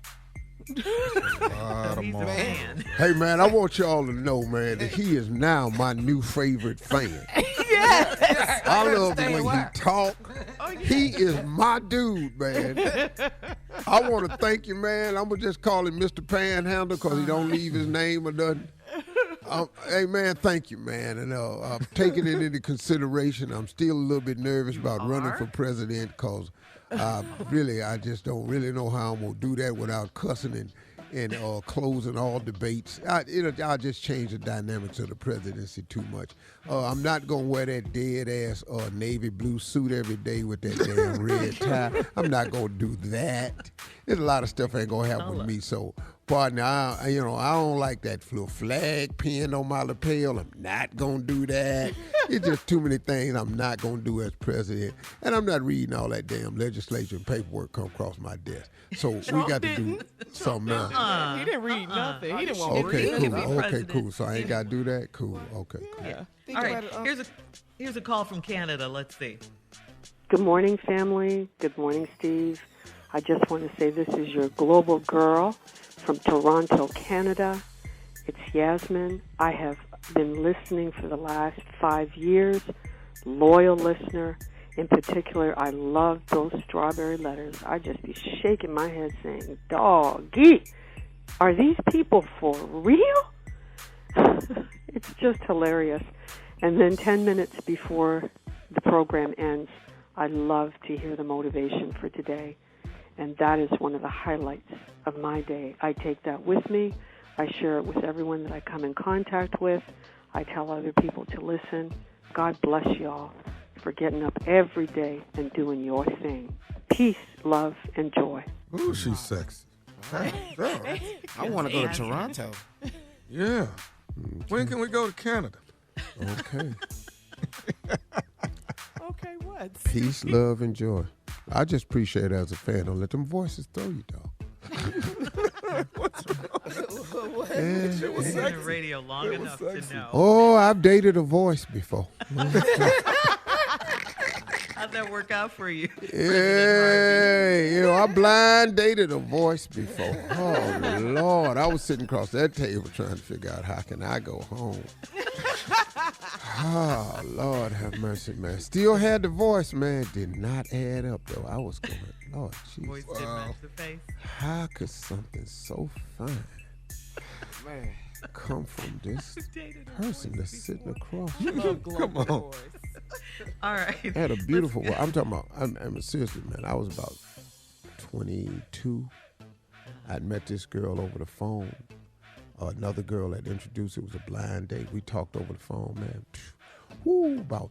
Man. Hey, man, I want y'all to know, man, that he is now my new favorite fan. Yes. I love the way he talk. He is my dude, man. I want to thank you, man. I'm going to just call him Mr. Panhandle because he don't leave his name or nothing. Hey, man, thank you, man. And I'm taking it into consideration. I'm still a little bit nervous about running for president because I just don't really know how I'm going to do that without cussing and closing all debates. I'll just change the dynamics of the presidency too much. I'm not going to wear that dead-ass navy blue suit every day with that damn red tie. I'm not going to do that. There's a lot of stuff ain't going to happen with me, so... Partner, I don't like that little flag pinned on my lapel. I'm not going to do that. It's just too many things I'm not going to do as president. And I'm not reading all that damn legislation and paperwork come across my desk. So we got to do something else. He didn't read nothing. He didn't want to read. Okay, cool. So I ain't got to do that? Cool. Okay, cool. Yeah. All right, here's a call from Canada. Let's see. Good morning, family. Good morning, Steve. I just want to say this is your global girl from Toronto, Canada. It's Yasmin. I have been listening for the last 5 years, loyal listener. In particular, I love those strawberry letters. I just be shaking my head saying, doggy, are these people for real? It's just hilarious. And then 10 minutes before the program ends, I love to hear the motivation for today. And that is one of the highlights of my day. I take that with me. I share it with everyone that I come in contact with. I tell other people to listen. God bless y'all for getting up every day and doing your thing. Peace, love, and joy. Ooh, she's sexy. I want to go to Toronto. Yeah. When can we go to Canada? Okay. Okay, what? Peace, love, and joy. I just appreciate it as a fan. Don't let them voices throw you, dog. What's wrong? You've been in the radio long enough to know. Oh, I've dated a voice before. How'd that work out for you? Yeah, I blind dated a voice before. Oh, Lord. I was sitting across that table trying to figure out how can I go home. Oh, Lord have mercy, man. Still had the voice, man. Did not add up, though. I was going, Lord, jeez. Voice didn't match the face. How could something so fine come from this person that's sitting across? Come on. All right. I had a beautiful voice. I'm talking about, I'm seriously, man. I was about 22. I'd met this girl over the phone. Another girl had introduced. It was a blind date. We talked over the phone, man. Woo, about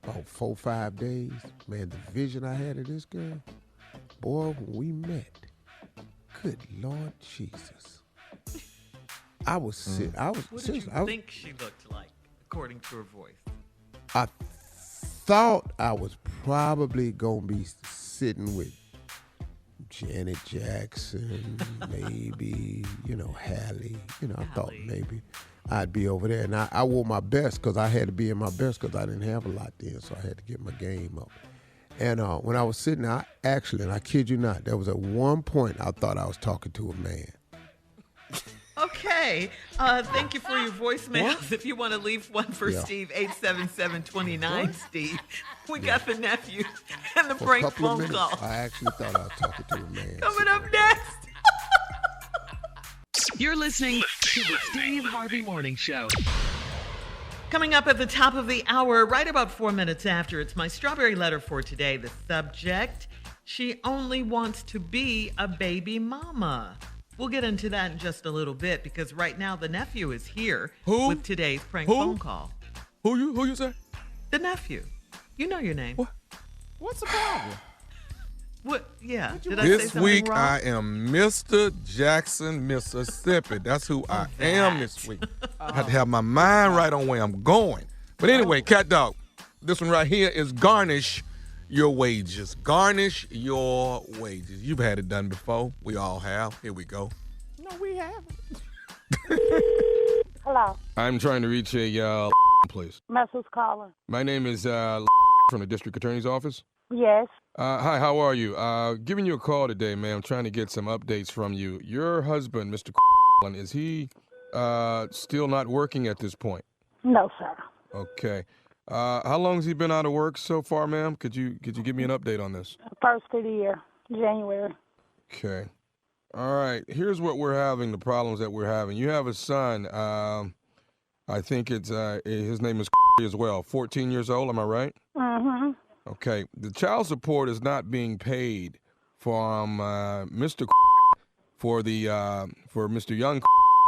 4 or 5 days. Man, the vision I had of this girl, boy, when we met, good Lord Jesus. I was sitting. What did you think she looked like, according to her voice? I thought I was probably going to be sitting with Janet Jackson, maybe, Hallie. I thought maybe I'd be over there. And I wore my best because I had to be in my best because I didn't have a lot then, so I had to get my game up. And when I was sitting there, and I kid you not, there was at one point I thought I was talking to a man. Okay. Thank you for your voicemails. If you want to leave one for Steve, 877-29 Steve. We got the nephew and the prank phone call. I actually thought I was talking to a man. Coming up next. You're listening to the Steve Harvey Morning Show. Coming up at the top of the hour, right about 4 minutes after, it's my strawberry letter for today. The subject, she only wants to be a baby mama. We'll get into that in just a little bit because right now the nephew is here with today's prank phone call. Who you say? The nephew. You know your name. What? What's the problem? What? Yeah. Did I say This something week wrong? I am Mr. Jackson, Mississippi. That's who I am this week. I have to have my mind right on where I'm going. But anyway, cat dog, this one right here is garnish your wages. Garnish your wages. You've had it done before. We all have. Here we go. No, we haven't. Hello. I'm trying to reach a please. Mess who's calling? My name is from the district attorney's office. Yes. Hi, how are you? Giving you a call today, ma'am. Trying to get some updates from you. Your husband, Mr. is he still not working at this point? No, sir. Okay. How long has he been out of work so far, ma'am? Could you give me an update on this? First of the year, January. Okay. All right. Here's what we're having, the problems that we're having. You have a son. I think it's his name is as well. 14 years old, am I right? Mm-hmm. Okay. The child support is not being paid from Mr. for Mr. Young,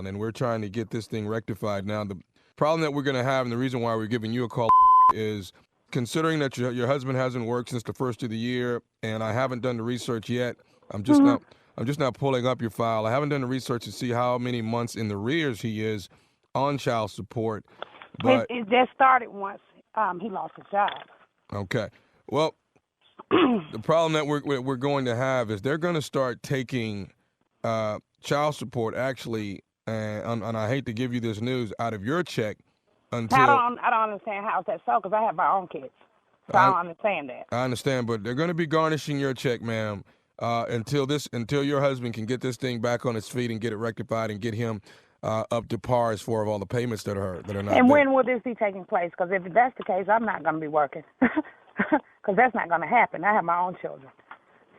and we're trying to get this thing rectified. Now, the problem that we're going to have, and the reason why we're giving you a call, is considering that your husband hasn't worked since the first of the year, and I haven't done the research yet. I'm just not pulling up your file. I haven't done the research to see how many months in the arrears he is on child support. But It just started once he lost his job. Okay. Well, the problem that we're going to have is they're going to start taking child support actually, and I hate to give you this news, out of your check until... I don't understand how that's so because I have my own kids. So I don't understand that. I understand, but they're going to be garnishing your check, ma'am, until your husband can get this thing back on its feet and get it rectified and get him up to par as far as all the payments that are not And there. when will this be taking place? Because if that's the case, I'm not going to be working. Because that's not going to happen. I have my own children.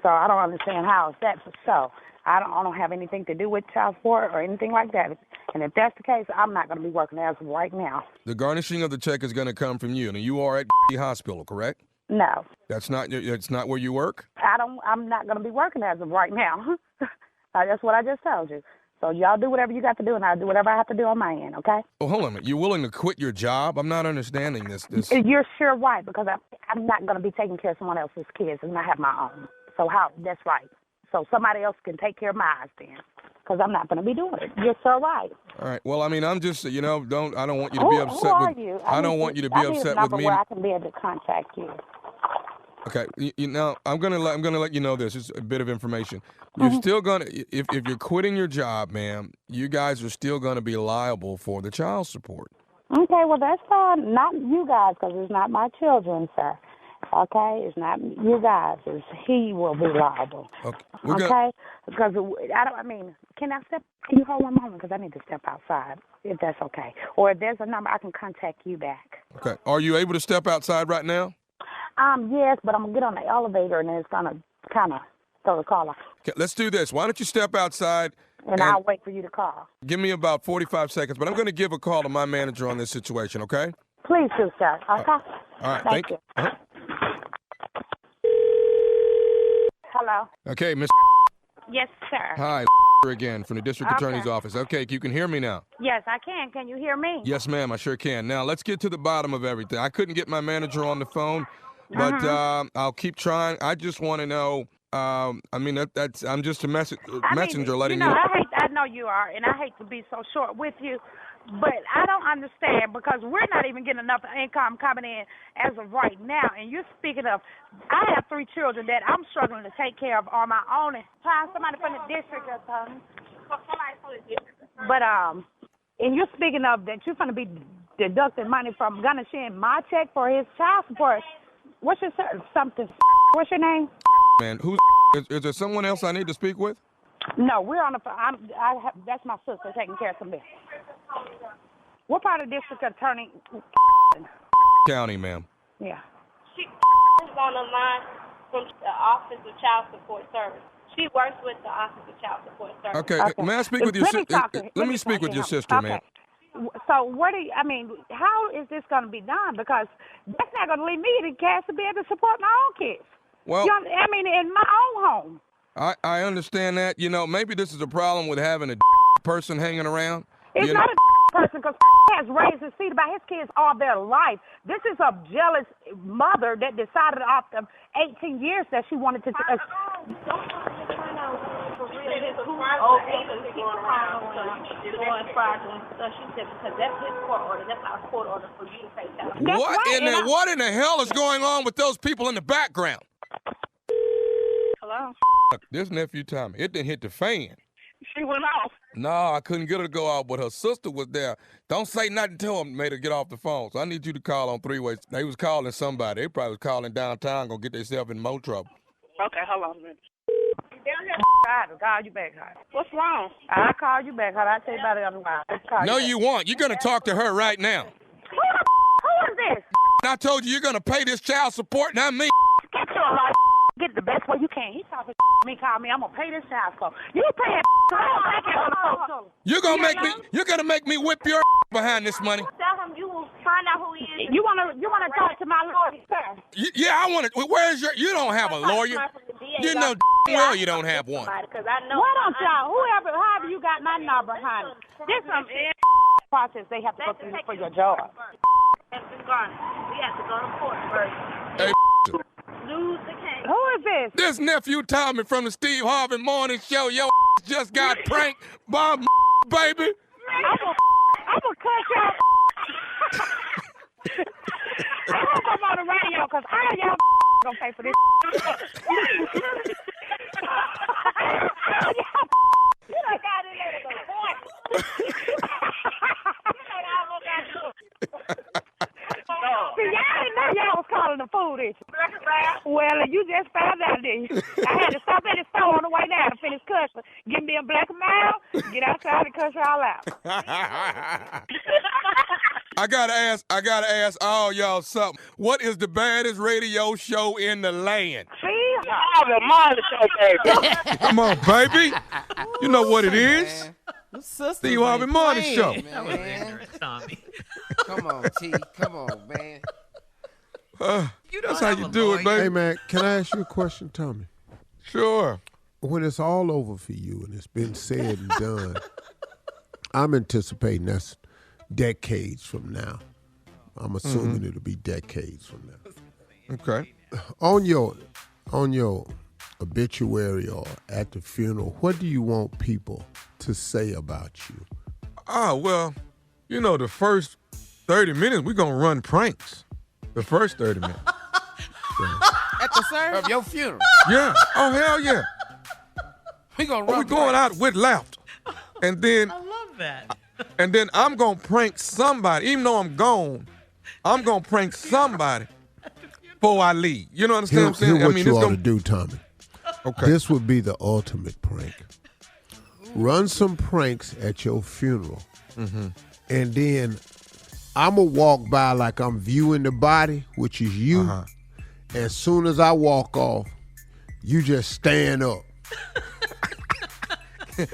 So I don't understand how that's so. I don't have anything to do with child support or anything like that. And if that's the case, I'm not going to be working as of right now. The garnishing of the check is going to come from you. Now, you are at the hospital, correct? No. That's not where you work? I'm not going to be working as of right now. That's what I just told you. So y'all do whatever you got to do, and I'll do whatever I have to do on my end, okay? Oh, hold on a minute. You're willing to quit your job? I'm not understanding this. You're sure right, because I'm not going to be taking care of someone else's kids, and I have my own. So that's right. So somebody else can take care of mine then, because I'm not going to be doing it. You're so right. All right. Well, I mean, I'm just, I don't want you to be upset with... Who are you? I don't want you to be upset with me. Where I can be able to contact you. Okay, I'm gonna let you know this. It's a bit of information. You're still gonna, if you're quitting your job, ma'am, you guys are still gonna be liable for the child support. Okay, well that's fine. Not you guys, because it's not my children, sir. Okay, it's not you guys. It's he will be liable. Okay, Because can I step? Can you hold one moment? Because I need to step outside, if that's okay. Or if there's a number, I can contact you back. Okay. Are you able to step outside right now? Yes, but I'm going to get on the elevator, and it's going to kind of throw the call off. Okay, let's do this. Why don't you step outside? And I'll wait for you to call. Give me about 45 seconds, but I'm going to give a call to my manager on this situation, okay? Please do, sir. Okay? All right, thank you. Hello? Okay, Miss... Yes, sir. Hi, again, from the district attorney's office. Okay, you can hear me now. Yes, I can. Can you hear me? Yes, ma'am, I sure can. Now, let's get to the bottom of everything. I couldn't get my manager on the phone, but I'll keep trying. I just want to know, I'm just a messenger letting you know. I know you are, and I hate to be so short with you, but I don't understand because we're not even getting enough income coming in as of right now. And you're speaking of, I have 3 children that I'm struggling to take care of on my own. And find somebody from the district or something. But and you're speaking of that you're going to be deducting money from Garnished in my check for his child support. What's your name? Man, is there someone else I need to speak with? No, we're on the phone. That's my sister taking care of some business. What part of district attorney? County, ma'am. Yeah. She is on the line from the Office of Child Support Service. She works with the Office of Child Support Service. Okay. May I speak with your sister? Let me speak with your sister, ma'am. So how is this going to be done? Because that's not going to leave me the cash to be able to support my own kids. Well, in my own home. I understand that. You know, maybe this is a problem with having a person hanging around. It's not a person because has raised his feet about his kids all their life. This is a jealous mother that decided after 18 years that she wanted to. What in the hell is going on with those people in the background? Hello? This nephew Tommy, it didn't hit the fan. She went off. No, I couldn't get her to go out, but her sister was there. Don't say nothing to him, made her get off the phone. So I need you to call on three ways. They was calling somebody. They probably was calling downtown, gonna get themselves in more trouble. Okay, hold on a minute. I call you back, honey. What's wrong? I'll call you back, honey. I'll tell you about it otherwise. No, you won't. You're gonna talk to her right now. Who is this? I told you you're gonna pay this child support, not me. Get your life. Get the best way you can. He talking me, call me. I'm gonna pay this child support. You pay it. You're gonna make me whip your behind this money. Tell him you will find out who he is. You wanna talk to my lawyer, sir? Yeah, I want to. Where's your? You don't have a lawyer. You know well you don't have one. Why don't y'all, however you got my number, honey? This some process they have to go through for your job. We have to go to court first. Hey, lose the case. Who is this? This nephew Tommy from the Steve Harvey Morning Show. Yo, just got pranked by baby. I'm gonna cut y'all. I'm gonna come on the radio because all y'all gonna pay for this. You done got it at the point. See, y'all didn't know y'all was calling the food, did you? Well, you just found out, didn't you? I had to stop at the store on the way down to finish cussing. Give me a black and mild, get outside and cuss y'all out. I gotta ask all y'all something. What is the baddest radio show in the land? Steve Harvey Morning Show, baby. Come on, baby. You know what it is. Steve Harvey Morning Show. That was ignorant, Tommy. Come on, T. Come on, man. That's how you do it, baby. Hey, man, can I ask you a question, Tommy? Sure. When it's all over for you and it's been said and done, I'm anticipating that's decades from now. I'm assuming it'll be decades from now. Okay. On your obituary or at the funeral, what do you want people to say about you? Well, you know, the first 30 minutes, we're going to run pranks. The first 30 minutes. At the service? Of your funeral? Yeah. Oh, hell yeah. We're going out with laughter. And then... I love that. And then I'm going to prank somebody. Even though I'm gone, I'm going to prank somebody before I leave. You know what I'm saying? Here's what you ought to do, Tommy. Okay. This would be the ultimate prank. Run some pranks at your funeral. Mm-hmm. And then I'm going to walk by like I'm viewing the body, which is you. Uh-huh. As soon as I walk off, you just stand up.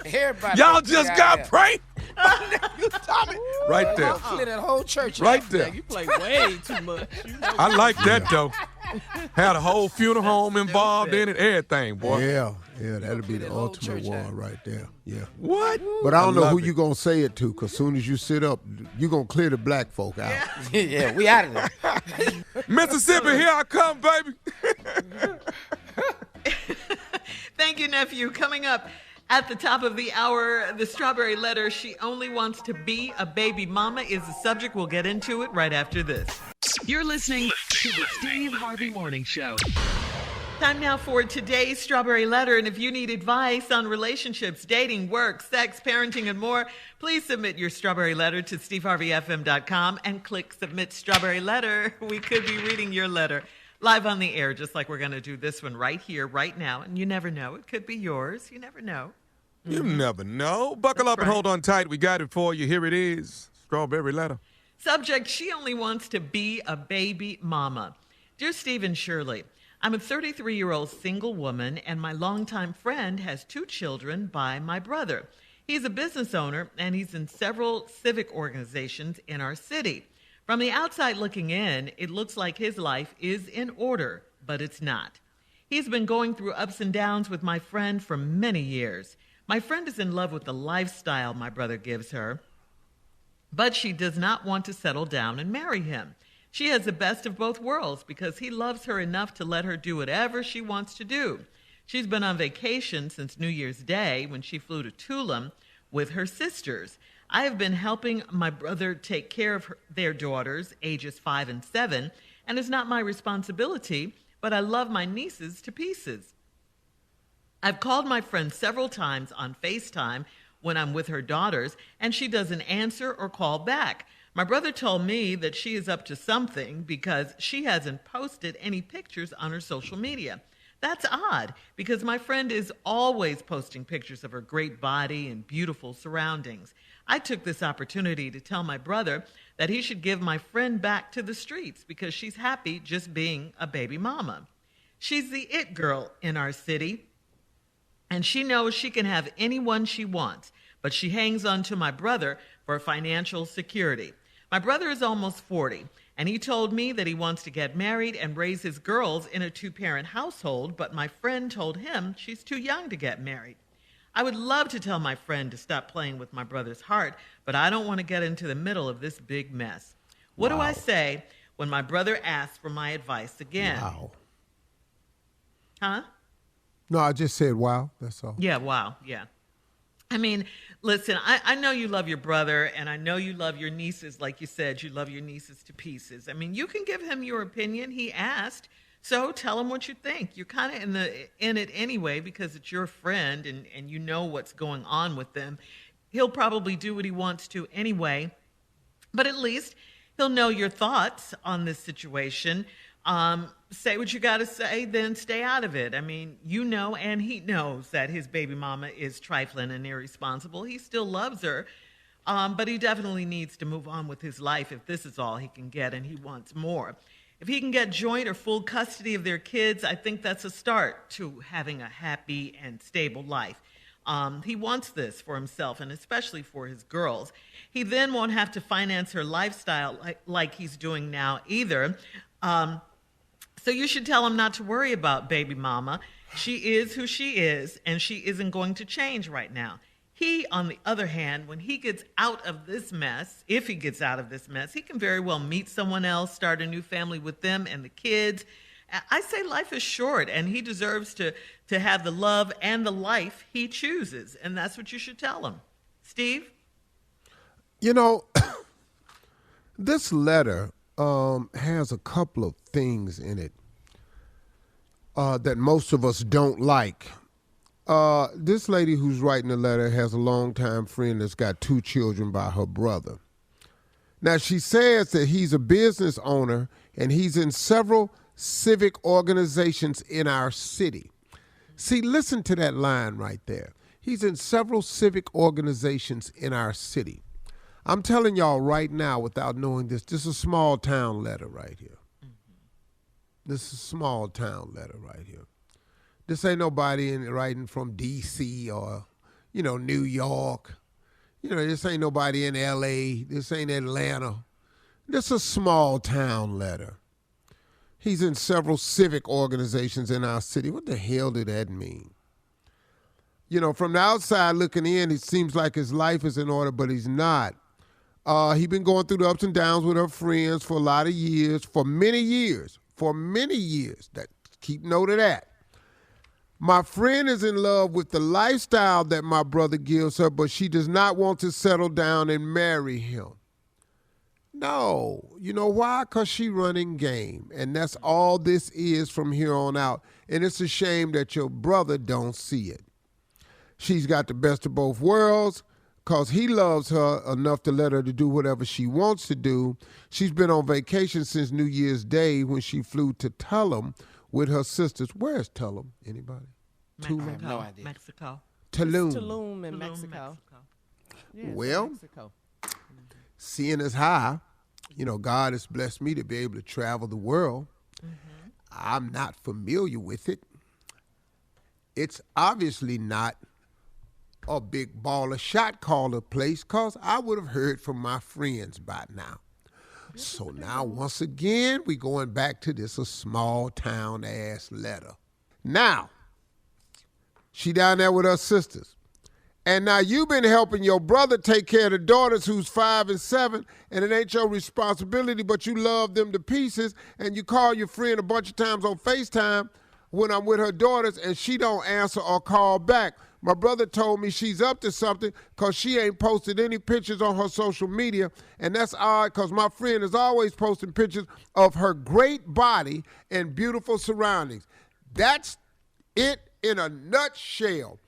Everybody Y'all just got pranked? Tommy. Right there. Clear that whole church Right out. there. You play way too much. I like that, though. Had a whole funeral home involved in it, everything, boy. Yeah, that'll be the ultimate war right there. Yeah. What? But I don't know who you going to say it to, because as soon as you sit up, you going to clear the black folk out. Yeah, we out of there. Mississippi, here I come, baby. Thank you, nephew. Coming up at the top of the hour, the strawberry letter, she only wants to be a baby mama, is the subject. We'll get into it right after this. You're listening to the Steve Harvey Morning Show. Time now for today's strawberry letter. And if you need advice on relationships, dating, work, sex, parenting, and more, please submit your strawberry letter to steveharveyfm.com and click submit strawberry letter. We could be reading your letter live on the air, just like we're going to do this one right here, right now. And you never know. It could be yours. You never know. You never know. Buckle up and hold on tight. We got it for you. Here it is. Strawberry letter. Subject, she only wants to be a baby mama. Dear Steve and Shirley, I'm a 33-year-old single woman, and my longtime friend has 2 children by my brother. He's a business owner, and he's in several civic organizations in our city. From the outside looking in, it looks like his life is in order, but it's not. He's been going through ups and downs with my friend for many years. My friend is in love with the lifestyle my brother gives her, but she does not want to settle down and marry him. She has the best of both worlds because he loves her enough to let her do whatever she wants to do. She's been on vacation since New Year's Day when she flew to Tulum with her sisters. I have been helping my brother take care of their daughters, ages 5 and 7, and it's not my responsibility, but I love my nieces to pieces. I've called my friend several times on FaceTime when I'm with her daughters, and she doesn't answer or call back. My brother told me that she is up to something because she hasn't posted any pictures on her social media. That's odd because my friend is always posting pictures of her great body and beautiful surroundings. I took this opportunity to tell my brother that he should give my friend back to the streets because she's happy just being a baby mama. She's the it girl in our city, and she knows she can have anyone she wants, but she hangs on to my brother for financial security. My brother is almost 40, and he told me that he wants to get married and raise his girls in a 2-parent household, but my friend told him she's too young to get married. I would love to tell my friend to stop playing with my brother's heart, but I don't want to get into the middle of this big mess. What do I say when my brother asks for my advice again? Wow. Huh? No, I just said wow. That's all. Yeah, wow. Yeah. I mean, listen, I know you love your brother, and I know you love your nieces. Like you said, you love your nieces to pieces. I mean, you can give him your opinion. He asked, so tell him what you think. You're kind of in it anyway because it's your friend, and you know what's going on with them. He'll probably do what he wants to anyway, but at least he'll know your thoughts on this situation. Say what you got to say, then stay out of it. I mean, you know, and he knows that his baby mama is trifling and irresponsible. He still loves her, but he definitely needs to move on with his life if this is all he can get and he wants more. If he can get joint or full custody of their kids, I think that's a start to having a happy and stable life. He wants this for himself and especially for his girls. He then won't have to finance her lifestyle like he's doing now either. So you should tell him not to worry about baby mama. She is who she is, and she isn't going to change right now. He, on the other hand, when he gets out of this mess, if he gets out of this mess, he can very well meet someone else, start a new family with them and the kids. I say life is short, and he deserves to have the love and the life he chooses, and that's what you should tell him. Steve? You know, this letter has a couple of things in it that most of us don't like. This lady who's writing the letter has a longtime friend that's got 2 children by her brother. Now, she says that he's a business owner and he's in several civic organizations in our city. See, listen to that line right there. He's in several civic organizations in our city. I'm telling y'all right now, without knowing this is a small town letter right here. This is a small town letter right here. This ain't nobody writing from D.C. or, New York. This ain't nobody in L.A. This ain't Atlanta. This is a small town letter. He's in several civic organizations in our city. What the hell did that mean? From the outside looking in, it seems like his life is in order, but he's not. He's been going through the ups and downs with her friends for a lot of years, for many years. Keep note of that. My friend is in love with the lifestyle that my brother gives her, but she does not want to settle down and marry him. No. You know why? Because she running game, and that's all this is from here on out. And it's a shame that your brother don't see it. She's got the best of both worlds because he loves her enough to let her to do whatever she wants to do. She's been on vacation since New Year's Day when she flew to Tulum with her sisters. Where's Tulum? Anybody? Mexico. No idea. Mexico. Tulum. Tulum in Mexico. Yeah, Well, Mexico. Seeing as how, God has blessed me to be able to travel the world. I'm not familiar with it. It's obviously not a big baller shot caller place, because I would have heard from my friends by now. So now, once again, we going back to this a small town ass letter. Now, she down there with her sisters. And now you've been helping your brother take care of the daughters who's 5 and 7, and it ain't your responsibility, but you love them to pieces, and you call your friend a bunch of times on FaceTime when I'm with her daughters, and she don't answer or call back. My brother told me she's up to something because she ain't posted any pictures on her social media, and that's odd because my friend is always posting pictures of her great body and beautiful surroundings. That's it in a nutshell.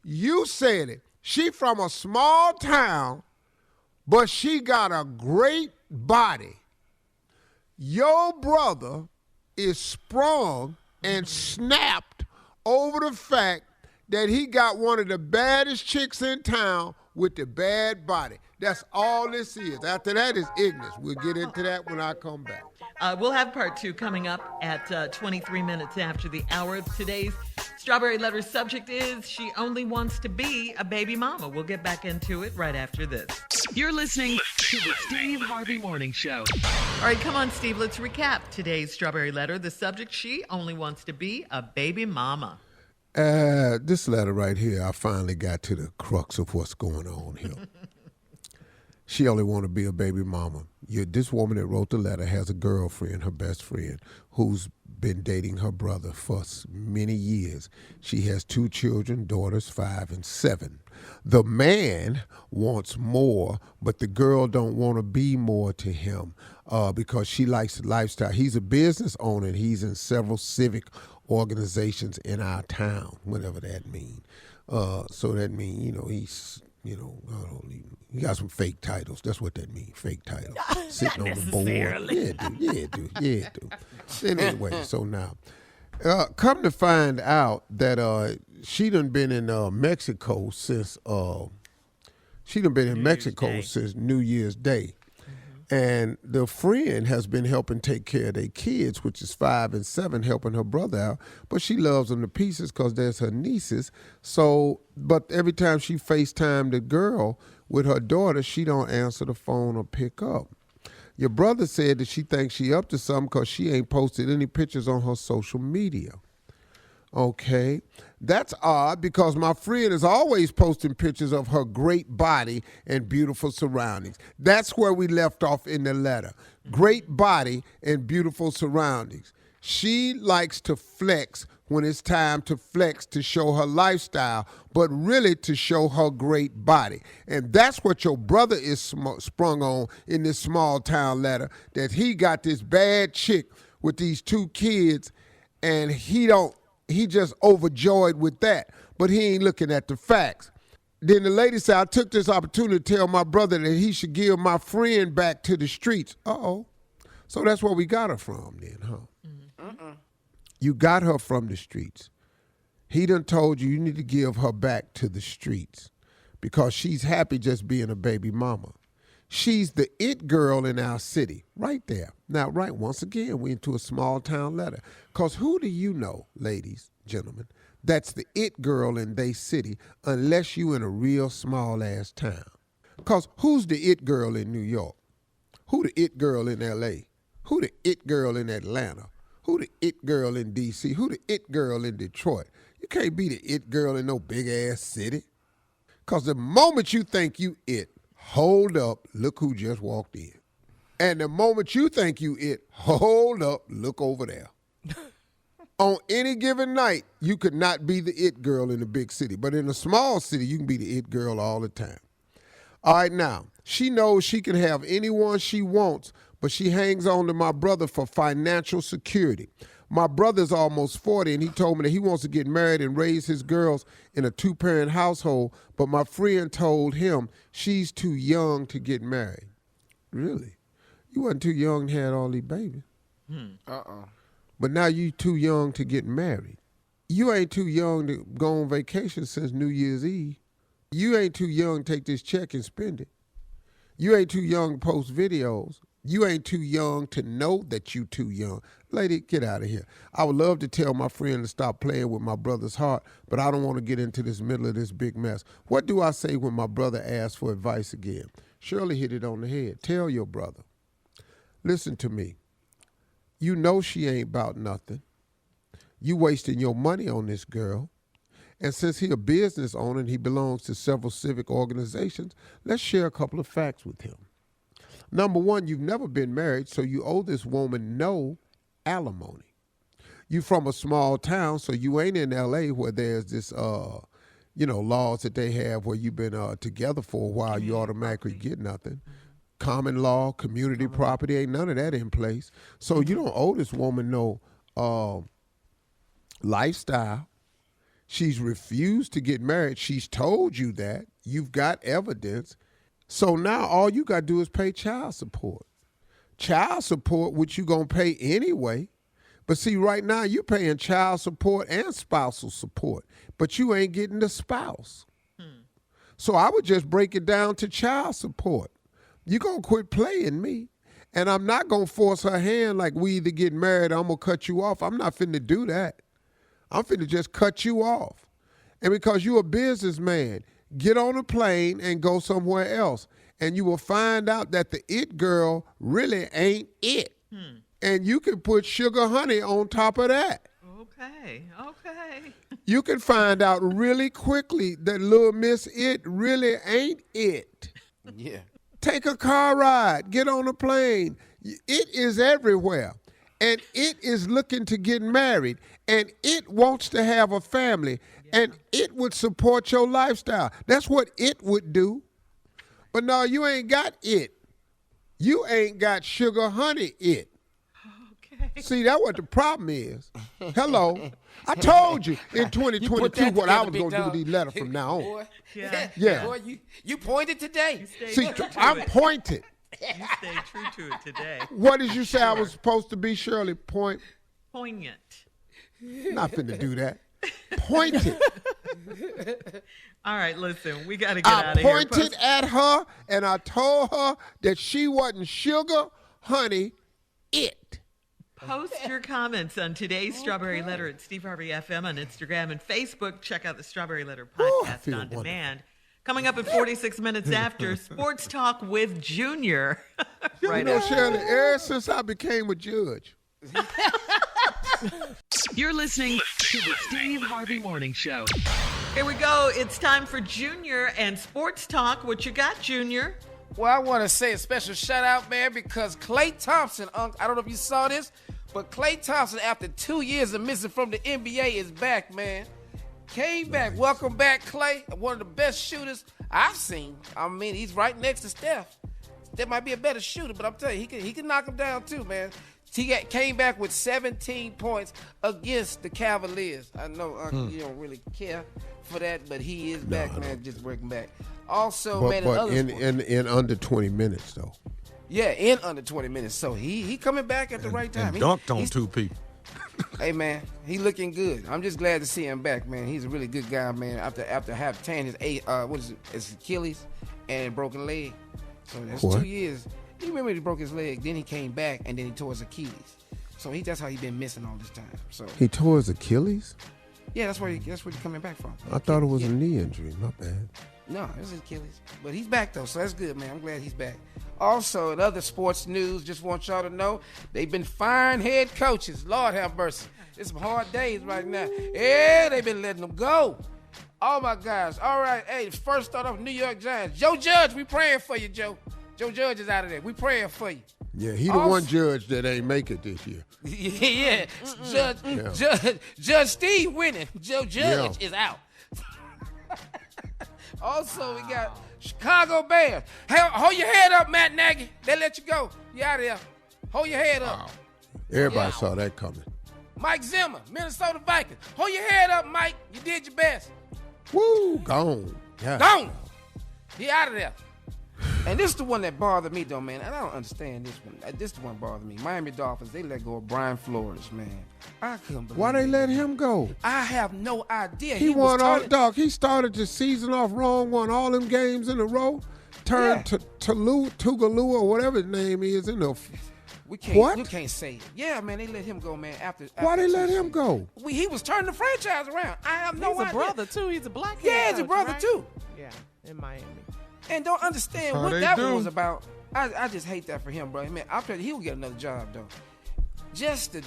You said it. She from a small town, but she got a great body. Your brother is sprung and snapped over the fact that he got one of the baddest chicks in town with the bad body. That's all this is. After that is ignorance. We'll get into that when I come back. We'll have part 2 coming up at 23 minutes after the hour. Today's Strawberry Letter subject is she only wants to be a baby mama. We'll get back into it right after this. You're listening to the Steve Harvey Morning Show. All right, come on, Steve. Let's recap today's Strawberry Letter. The subject, she only wants to be a baby mama. This letter right here, I finally got to the crux of what's going on here. She only want to be a baby mama. This woman that wrote the letter has a girlfriend, her best friend, who's been dating her brother for many years. She has 2 children, daughters 5 and 7. The man wants more, but the girl don't want to be more to him because she likes the lifestyle. He's a business owner, and he's in several civic organizations in our town, whatever that means. So that means, he's, he got some fake titles. That's what that means, fake titles. Sitting on the board. Yeah, dude. Anyway, so now, come to find out that she done been in Mexico since since New Year's Day. And the friend has been helping take care of their kids, which is 5 and 7, helping her brother out. But she loves them to pieces because there's her nieces. So, but every time she FaceTime the girl with her daughter, she don't answer the phone or pick up. Your brother said that she thinks she up to something because she ain't posted any pictures on her social media. Okay, that's odd because my friend is always posting pictures of her great body and beautiful surroundings. That's where we left off in the letter. Great body and beautiful surroundings. She likes to flex when it's time to flex to show her lifestyle, but really to show her great body. And that's what your brother is sprung on in this small town letter, that he got this bad chick with these 2 kids, and he just overjoyed with that, but he ain't looking at the facts. Then the lady said, I took this opportunity to tell my brother that he should give my friend back to the streets. Uh-oh. So that's where we got her from then, huh? You got her from the streets. He done told you need to give her back to the streets because she's happy just being a baby mama. She's the it girl in our city, right there. Now, once again, we're into a small town letter. Because who do you know, ladies, gentlemen, that's the it girl in they city unless you in a real small-ass town? Because who's the it girl in New York? Who the it girl in L.A.? Who the it girl in Atlanta? Who the it girl in D.C.? Who the it girl in Detroit? You can't be the it girl in no big-ass city. Because the moment you think you it, hold up, look who just walked in. And the moment you think you it, hold up, look over there. On any given night, you could not be the it girl in a big city. But in a small city, you can be the it girl all the time. All right, now, she knows she can have anyone she wants, but she hangs on to my brother for financial security. My brother's almost 40, and he told me that he wants to get married and raise his girls in a 2-parent household, but my friend told him she's too young to get married. Really? You wasn't too young and had all these babies. But now you too young to get married. You ain't too young to go on vacation since New Year's Eve. You ain't too young to take this check and spend it. You ain't too young to post videos. You ain't too young to know that you too young. Lady, get out of here. I would love to tell my friend to stop playing with my brother's heart, but I don't want to get into this middle of this big mess. What do I say when my brother asks for advice again? Shirley hit it on the head. Tell your brother. Listen to me. You know she ain't about nothing. You wasting your money on this girl. And since he a business owner and he belongs to several civic organizations, let's share a couple of facts with him. Number one, you've never been married, so you owe this woman no alimony. You from a small town, so you ain't in L.A. where there's this, laws that they have where you've been together for a while, you automatically get nothing. Common law, community property, ain't none of that in place. So you don't owe this woman no lifestyle. She's refused to get married. She's told you that. You've got evidence. So now all you got to do is pay child support. Child support, which you going to pay anyway. But see, right now you're paying child support and spousal support, but you ain't getting the spouse. So I would just break it down to child support. You're going to quit playing me. And I'm not going to force her hand like we either get married or I'm going to cut you off. I'm not finna do that. I'm finna just cut you off. And because you're a businessman, get on a plane and go somewhere else. And you will find out that the it girl really ain't it. And you can put sugar honey on top of that. Okay. You can find out really quickly that little Miss It really ain't it. Yeah. Take a car ride. Get on a plane. It is everywhere. And it is looking to get married. And it wants to have a family. And it would support your lifestyle. That's what it would do. But no, you ain't got it. You ain't got sugar honey it. Okay. See, that's what the problem is. Hello. I told you in 2022 what I was going to do with these letters from now on. Boy, Yeah. Boy, you pointed today. See, I'm pointed. You stayed true to it today. What did you say I was supposed to be, Shirley? Poignant. Not finna do that. Pointed. All right, listen, we got to get out of here. I pointed at her and I told her that she wasn't sugar, honey, it. Post your comments on today's Strawberry Letter at Steve Harvey FM on Instagram and Facebook. Check out the Strawberry Letter podcast on demand. Coming up at 46 minutes after, Sports Talk with Junior. Right, you know, Shirley, ever since I became a judge. You're listening to the Steve Harvey Morning Show. Here we go. It's time for Junior and Sports Talk. What you got, Junior? Well, I want to say a special shout out, man, because Klay Thompson, I don't know if you saw this, but Klay Thompson, after 2 years of missing from the NBA, is back, man. Came back. Welcome back, Klay. One of the best shooters I've seen. I mean, he's right next to Steph. Steph might be a better shooter, but I'm telling you, he can knock him down too, man. He came back with 17 points against the Cavaliers. I know, Uncle, you don't really care for that, but he is back, man, just working back. Also, man, in under 20 minutes, though. Yeah, in under 20 minutes. So he coming back at the right time. And dunked on two people. Hey, man, he looking good. I'm just glad to see him back, man. He's a really good guy, man. After having tearing his Achilles and broken leg. So that's 2 years. You remember he broke his leg, then he came back, and then he tore his Achilles. So that's how he been missing all this time. So he tore his Achilles? Yeah, that's where he's coming back from. I thought it was a knee injury. My bad. No, it was his Achilles. But he's back, though, so that's good, man. I'm glad he's back. Also, in other sports news, just want y'all to know, they've been firing head coaches. Lord have mercy. It's some hard days right now. Yeah, they've been letting them go. Oh, my gosh. All right, hey, first start off New York Giants. Joe Judge, we praying for you, Joe. Joe Judge is out of there. We praying for you. Yeah, he the one judge that ain't make it this year. Yeah. Judge Steve winning. Joe Judge is out. Also, we got Chicago Bears. Hey, hold your head up, Matt Nagy. They let you go. You out of there. Hold your head up. Everybody saw that coming. Mike Zimmer, Minnesota Vikings. Hold your head up, Mike. You did your best. Woo, gone. Yeah. Gone. He out of there. And this is the one that bothered me, though, man. And I don't understand this one. This is the one that bothered me. Miami Dolphins, they let go of Brian Flores, man. I couldn't believe Why they let him go? I have no idea. He won all, dog. He started the season off wrong, won all them games in a row, turned to Tugalua or whatever his name is in the. You can't say it. Yeah, man, they let him go, man. After Why they let him go? He was turning the franchise around. I have no idea. He's a brother too. He's a black. Yeah, he's a brother too. Yeah, in Miami. And don't understand what that one was about. I just hate that for him, bro. Man, I bet he'll get another job though. Just the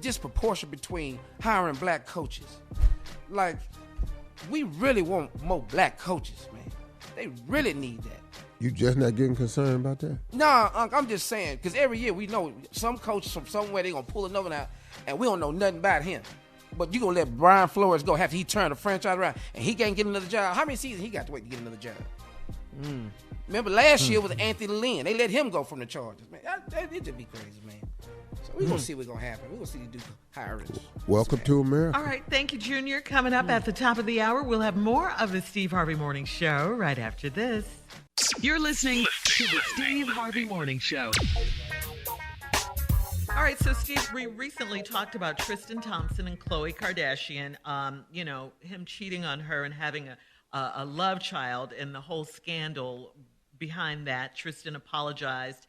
disproportion between hiring black coaches. Like, we really want more black coaches, man. They really need that. You just not getting concerned about that? Nah, Unc, I'm just saying, because every year we know some coaches from somewhere, they going to pull another out, and we don't know nothing about him. But you going to let Brian Flores go after he turned the franchise around, and he can't get another job. How many seasons he got to wait to get another job? Remember last year was Anthony Lynn. They let him go from the Chargers, man. It just be crazy, man. So we're going to see what's going to happen. We're going to see you do hirings. Welcome to America. All right, thank you, Junior. Coming up at the top of the hour, we'll have more of the Steve Harvey Morning Show right after this. You're listening to the Steve Harvey Morning Show. All right, so Steve, we recently talked about Tristan Thompson and Khloe Kardashian, him cheating on her and having a love child, and the whole scandal behind that. Tristan apologized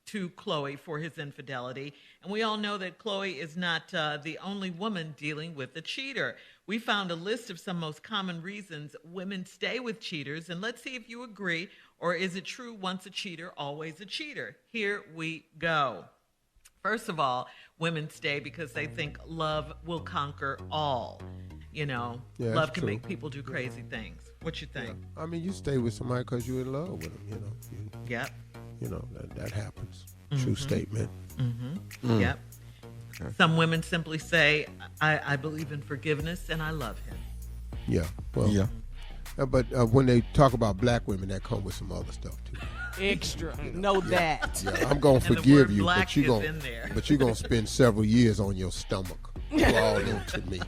to Khloe for his infidelity. And we all know that Khloe is not the only woman dealing with a cheater. We found a list of some most common reasons women stay with cheaters, and let's see if you agree, or is it true once a cheater, always a cheater? Here we go. First of all, women stay because they think love will conquer all. Love can make people do crazy things. What you think? Yeah. I mean, you stay with somebody because you're in love with them, Yep. That happens. True statement. Yep. Okay. Some women simply say, I believe in forgiveness and I love him. Yeah. Well, yeah. But when they talk about black women, that comes with some other stuff too. Extra. Know that. Yeah, I'm gonna forgive you, but you're gonna spend several years on your stomach. All into me.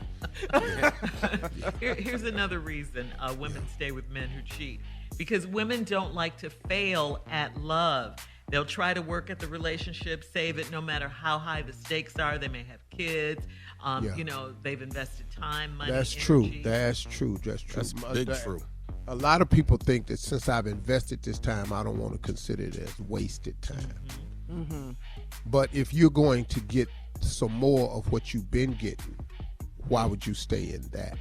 Here's another reason women stay with men who cheat. Because women don't like to fail at love. They'll try to work at the relationship, save it no matter how high the stakes are. They may have kids. They've invested time, money, That's energy. true. That's true. That's big true. A lot of people think that since I've invested this time, I don't want to consider it as wasted time. But if you're going to get some more of what you've been getting, why would you stay in that?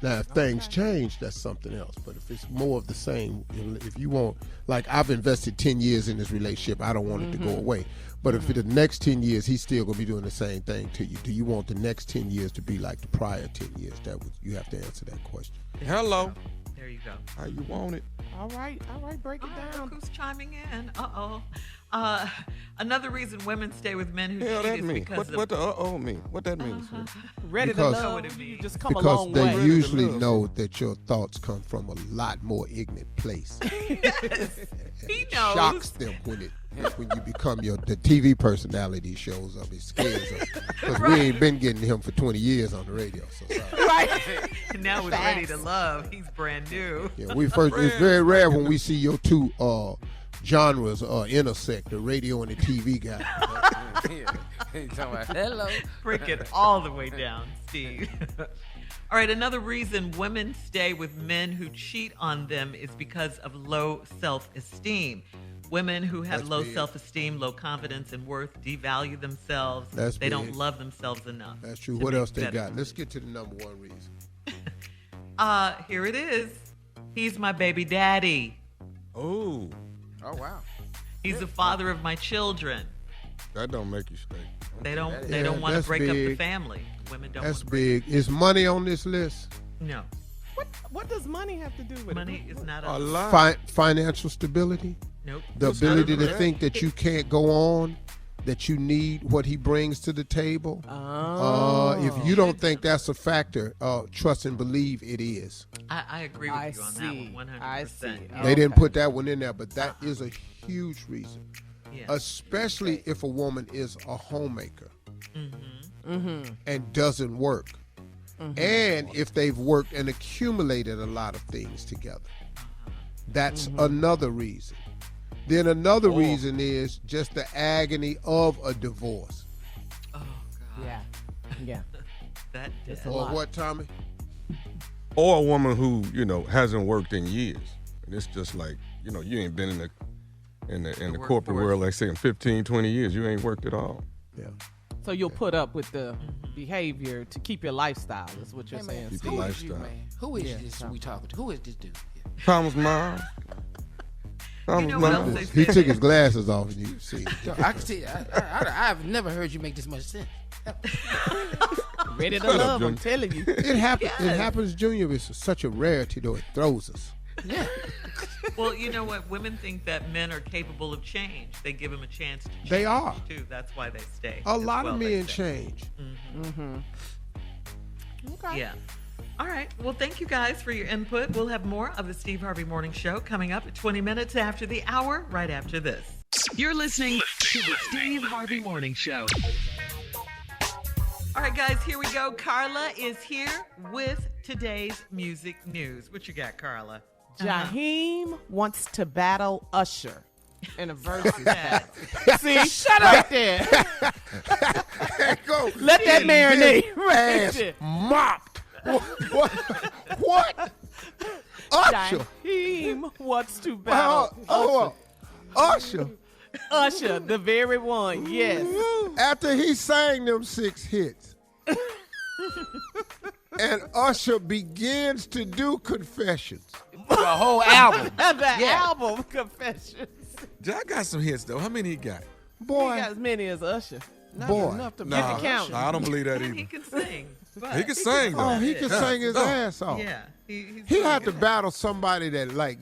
Now, if things change, that's something else. But if it's more of the same, if you want, like I've invested 10 years in this relationship, I don't want it to go away. But if for the next 10 years, he's still going to be doing the same thing to you, do you want the next 10 years to be like the prior 10 years? You have to answer that question. Hello. There you go. How you want it? All right, break it down. Look who's chiming in. Another reason women stay with men who cheat is because what the mean? What that means? Ready to know what it means. Just come a long way. way. Because they usually know that your thoughts come from a lot more ignorant place. Yes, he knows. Shocks them when you become the TV personality shows up. It scares them. Because we ain't been getting him for 20 years on the radio. So sorry. Right. Now it's Ready to Love. He's brand new. Yeah, it's very rare when we see your two genres intersect, the radio and the TV guy. He's talking about hello. Break it all the way down, Steve. All right, another reason women stay with men who cheat on them is because of low self-esteem. Women who have low self-esteem, low confidence and worth devalue themselves. They don't love themselves enough. That's true. What else they got? Let's get to the number one reason. Here it is. He's my baby daddy. Oh, wow. He's the father of my children. That don't make you stay. They don't want to break up the family. Women don't. That's big. Is money on this list? No. What does money have to do with money? It? Is not a lot. Financial stability. Nope. The ability to think that you can't go on, that you need what he brings to the table. If you don't think that's a factor, trust and believe it is. I agree with you on that one, 100%. I see. They didn't put that one in there, but that is a huge reason. Yeah. Especially if a woman is a homemaker and doesn't work. And if they've worked and accumulated a lot of things together. That's another reason. Then another reason is just the agony of a divorce. Oh, God. Yeah. That is Or what, Tommy? Or a woman who, hasn't worked in years. And it's just like, you ain't been in the corporate world, like saying 15, 20 years. You ain't worked at all. Yeah. So you'll put up with the behavior to keep your lifestyle, is what you're saying. Keep your lifestyle. Who is this we talking to? Who is this dude? Thomas Miles. He took his glasses off and you can see. I can see. I've never heard you make this much sense. Ready to love, I'm telling you. It happens, Junior. It's such a rarity, though. It throws us. Yeah. Well, you know what? Women think that men are capable of change. They give them a chance to change. They are. Too. That's why they stay. A lot of men change. Okay. Yeah. All right. Well, thank you guys for your input. We'll have more of the Steve Harvey Morning Show coming up at 20 minutes after the hour, right after this. You're listening to the Steve Harvey Morning Show. All right, guys, here we go. Carla is here with today's music news. What you got, Carla? Jaheim wants to battle Usher in a Verzuz match. See, shut up there. Go. Let that marinate. Ass mopped. What? Usher. Jaheim wants to battle Usher. Usher, the very one, yes. After he sang them 6 hits, and Usher begins to do confessions. The whole album. Album confessions. I got some hits, though. How many he got? Boy. He got as many as Usher. Not Boy. enough to Nah, count. I don't believe that either. He can sing. But He can sing, though. Oh, he can sing his ass off. Yeah. He had to battle somebody that, let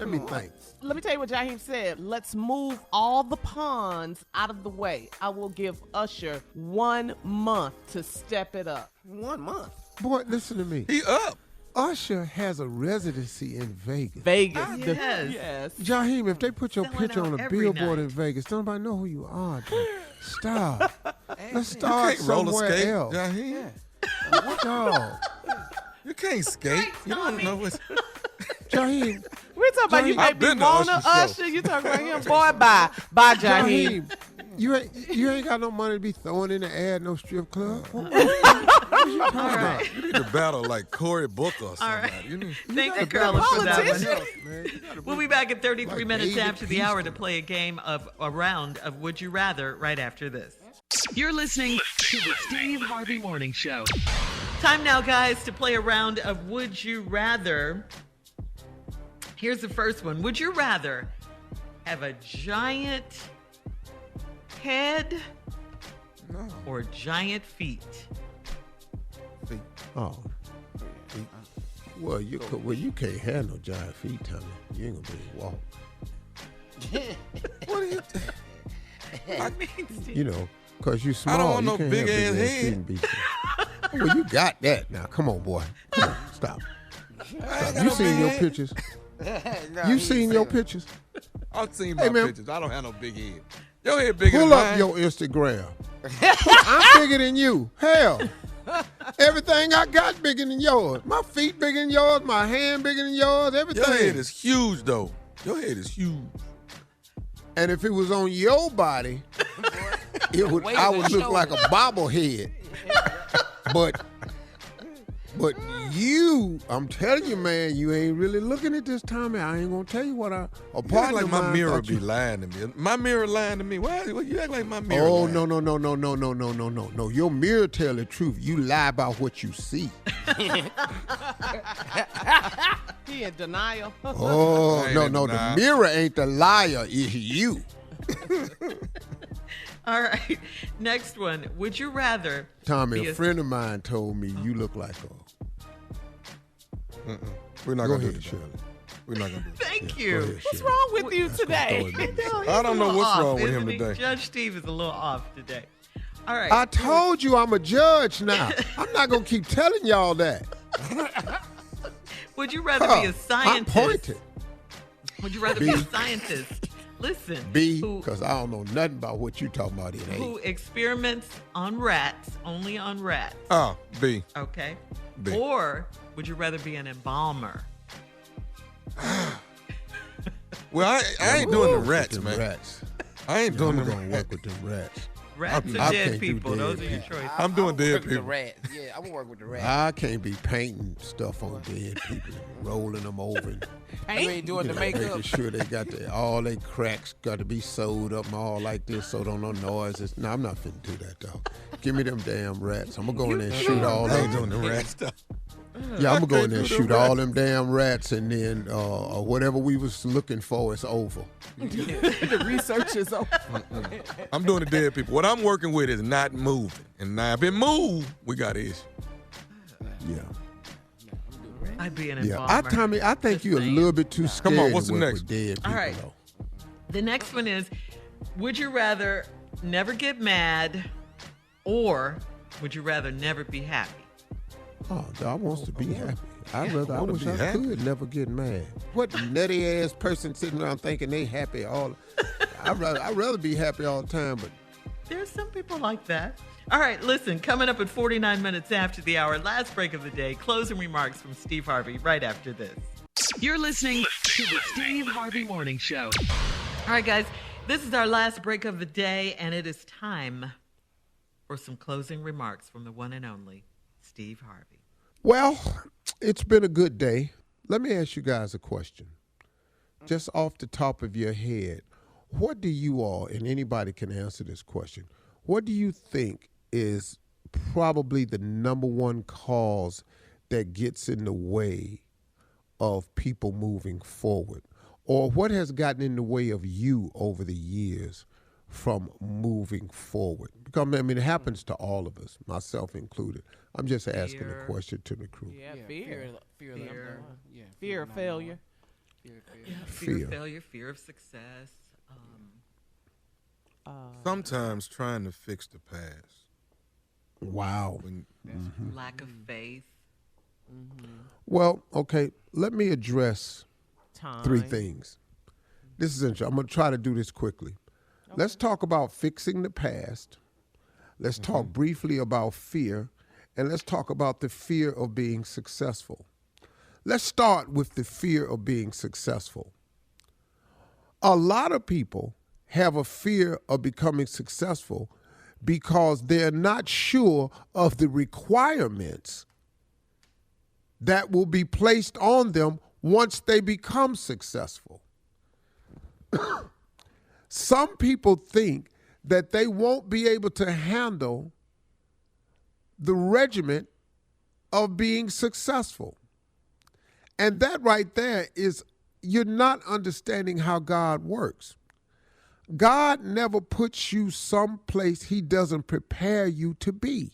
me think. Let me tell you what Jaheim said. Let's move all the pawns out of the way. I will give Usher 1 month to step it up. 1 month? Boy, listen to me. He up. Usher has a residency in Vegas. Yes. Jaheim, if they put your Selling picture out on a every billboard night. in Vegas, don't nobody know who you are. Dude. Stop. Let's You start can't roller somewhere skate, else. Jaheim. Dog. You can't skate. You don't know what's... Jaheim. We're talking about you I've make me been to want Usher's Usher. show. You talking about him, boy? Bye, Jaheim. You ain't got no money to be throwing in the air at no strip club. What you talking about? You need to battle like Cory Booker or somebody. right. You need... Thank you, Carla, for that Politician. one. We'll be back at 33 minutes David after the hour to play a round of Would You Rather right after this. You're listening to the Steve Harvey Morning Show. Time now, guys, to play a round of Would You Rather. Here's the first one. Would you rather have a giant head or giant feet? Oh. Well, you can't have no giant feet, Tommy. You ain't gonna be able to walk. What are you... I mean, You know, because you small. I don't want you no can't big have ass big-ass head. feet and beat you. Well, you got that now. Come on, boy. Come on, stop. You seen your pictures? You seen your pictures? I've seen my man. pictures. I don't have no big head. Your head bigger Pull than up mine. your Instagram. I'm bigger than you. Hell. Everything I got bigger than yours. My feet bigger than yours. My hand bigger than yours. Everything. Your head is huge, though. Your head is huge. And if it was on your body, I would look like a bobblehead. But you, I'm telling you, man, you ain't really looking at this, Tommy. I ain't gonna tell you what a You act partner like my of mine mirror thought be you- lying to me. My mirror lying to me. Why you act like my mirror? Oh lying? no. Your mirror tell the truth. You lie about what you see. He in denial. Oh I ain't no, in the denial. mirror ain't the liar. It's you. all right. Next one. Would you rather Tommy, be a friend of mine told me you look like her. We're not Go gonna do ahead, this. Shirley. We're not gonna do this. Thank Go you. ahead, What's Shirley. wrong with you today? I don't know what's wrong with him isn't he? today. Judge Steve is a little off today. All right. I told you I'm a judge now. I'm not gonna keep telling y'all that. Would you rather be a I'm scientist? pointed. Would you rather be a scientist? Listen. B, who because I don't know nothing about what you talking about in who A. experiments on rats, only on rats. Oh, B. Okay. B. Or would you rather be an embalmer? Well, I ain't doing the rats, Them man. Rats. I ain't doing I'm the gonna work with them rats. Rats I are dead can't do people. dead Those are your people. choices. I'm doing I would dead work with the people. rats. Yeah, I would work with the rats. I can't be painting stuff on dead people, rolling them over. And I mean, doing the makeup. making sure they got all their cracks got to be sewed up and all like this, so don't no noises. No, I'm not finna do that, dog. Give me them damn rats. I'm gonna go in there and shoot all I ain't them. doing the rat stuff. Yeah, I'm gonna go in can't there and do shoot them all rats. them damn rats, and then whatever we was looking for is over. The research is over. I'm doing the dead people. What I'm working with is not moving. And now if it move, we got an issue. Yeah. I'd be an Yeah, embalmer. Tommy, I think you're a little bit too scared Come on, what's to the work next with dead people, All right. though. The next one is, would you rather never get mad or would you rather never be happy? Oh, I wants to be happy. I wanna wish be I happy. could never get mad. What nutty ass person sitting around thinking they happy all? I'd rather be happy all the time, but There's some people like that. All right, listen, coming up at 49 minutes after the hour, last break of the day, closing remarks from Steve Harvey right after this. You're listening to the Steve Harvey Morning Show. All right, guys, this is our last break of the day, and it is time for some closing remarks from the one and only Steve Harvey. well, it's been a good day. Let me ask you guys a question. Just off the top of your head, what do you all, and anybody can answer this question, what do you think is probably the number one cause that gets in the way of people moving forward? Or what has gotten in the way of you over the years from moving forward? Because, I mean, it happens to all of us, myself included. I'm just asking Fear. a question to the crew. Yeah, fear. Fear. Fear of failure. Fear of failure, fear of success. Sometimes trying to fix the past. Wow. Lack of faith. Well, okay, let me address Time. three things. This is interesting. I'm going to try to do this quickly. Let's talk about fixing the past. Let's talk briefly about fear. And let's talk about the fear of being successful. Let's start with the fear of being successful. A lot of people have a fear of becoming successful because they're not sure of the requirements that will be placed on them once they become successful. Some people think that they won't be able to handle the regiment of being successful. And that right there is, you're not understanding how God works. God never puts you someplace he doesn't prepare you to be.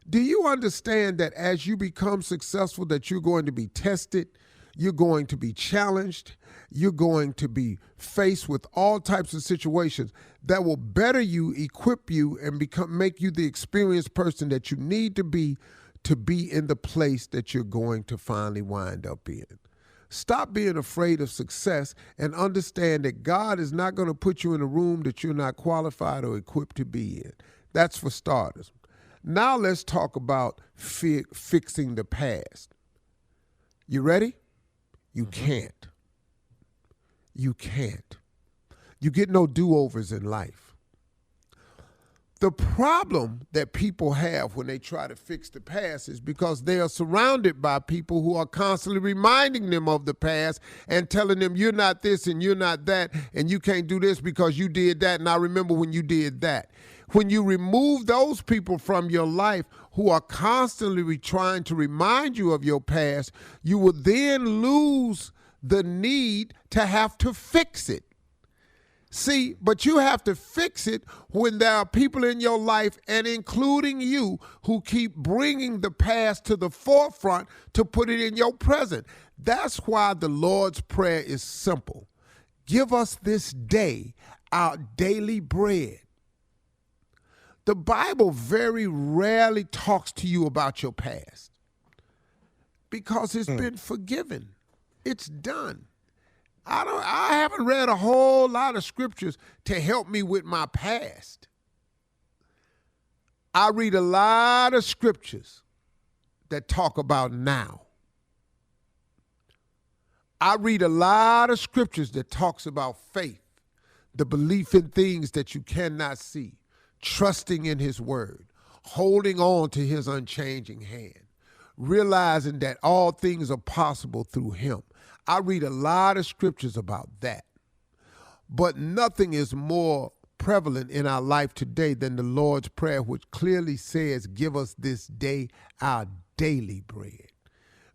Do you understand that as you become successful, that you're going to be tested, you're going to be challenged, you're going to be faced with all types of situations that will better you, equip you, and make you the experienced person that you need to be in the place that you're going to finally wind up in. Stop being afraid of success and understand that God is not going to put you in a room that you're not qualified or equipped to be in. That's for starters. Now let's talk about fixing the past. You ready? You can't. You can't. You get no do-overs in life. The problem that people have when they try to fix the past is because they are surrounded by people who are constantly reminding them of the past and telling them you're not this and you're not that and you can't do this because you did that and I remember when you did that. When you remove those people from your life who are constantly trying to remind you of your past, you will then lose the need to have to fix it. See, but you have to fix it when there are people in your life, and including you, who keep bringing the past to the forefront to put it in your present. That's why the Lord's Prayer is simple. Give us this day our daily bread. The Bible very rarely talks to you about your past because it's been forgiven. It's done. I haven't read a whole lot of scriptures to help me with my past. I read a lot of scriptures that talk about now. I read a lot of scriptures that talks about faith, the belief in things that you cannot see, trusting in his word, holding on to his unchanging hand, realizing that all things are possible through him. I read a lot of scriptures about that. But nothing is more prevalent in our life today than the Lord's Prayer, which clearly says, give us this day our daily bread.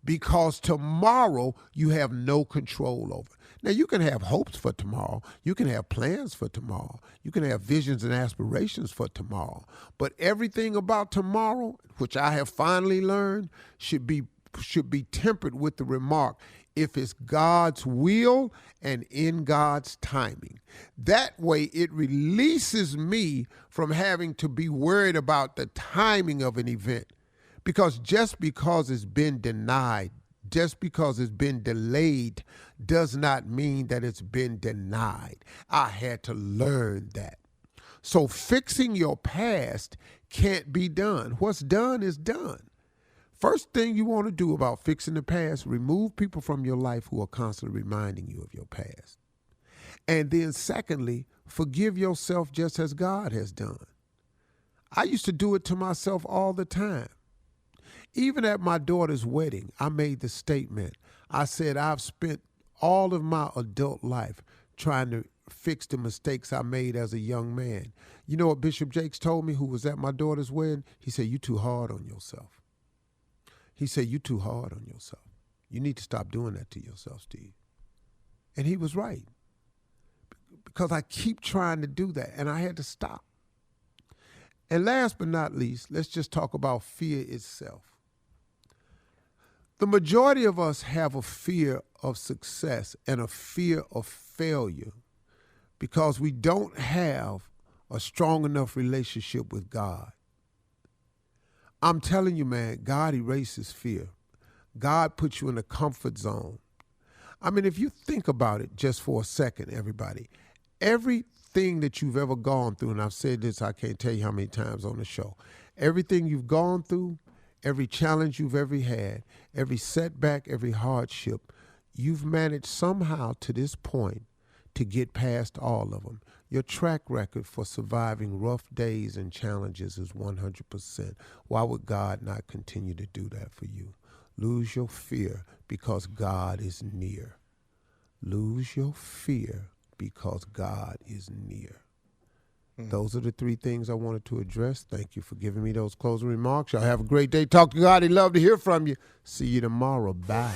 Because tomorrow you have no control over. Now, you can have hopes for tomorrow. You can have plans for tomorrow. You can have visions and aspirations for tomorrow. But everything about tomorrow, which I have finally learned, should be tempered with the remark, if it's God's will and in God's timing. That way it releases me from having to be worried about the timing of an event. Because just because it's been denied, just because it's been delayed, does not mean that it's been denied. I had to learn that. So fixing your past can't be done. What's done is done. First thing you want to do about fixing the past, remove people from your life who are constantly reminding you of your past. And then secondly, forgive yourself just as God has done. I used to do it to myself all the time. Even at my daughter's wedding, I made the statement. I said, I've spent all of my adult life trying to fix the mistakes I made as a young man. You know what Bishop Jakes told me, who was at my daughter's wedding? He said, you're too hard on yourself. He said, you're too hard on yourself. You need to stop doing that to yourself, Steve. And he was right. Because I keep trying to do that, and I had to stop. And last but not least, let's just talk about fear itself. The majority of us have a fear of success and a fear of failure because we don't have a strong enough relationship with God. I'm telling you, man, God erases fear. God puts you in a comfort zone. I mean, if you think about it just for a second, everybody, everything that you've ever gone through, and I've said this, I can't tell you how many times on the show, everything you've gone through, every challenge you've ever had, every setback, every hardship, you've managed somehow to this point to get past all of them. Your track record for surviving rough days and challenges is 100%. Why would God not continue to do that for you? Lose your fear because God is near. Lose your fear because God is near. Those are the three things I wanted to address. Thank you for giving me those closing remarks. Y'all have a great day. Talk to God. He'd love to hear from you. See you tomorrow. Bye.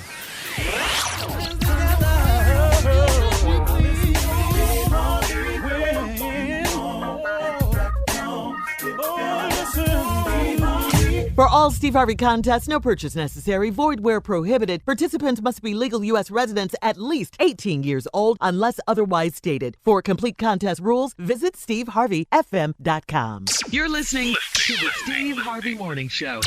For all Steve Harvey contests, no purchase necessary, void where prohibited. Participants must be legal U.S. residents at least 18 years old unless otherwise stated. For complete contest rules, visit SteveHarveyFM.com. You're listening to the Steve Harvey Morning Show.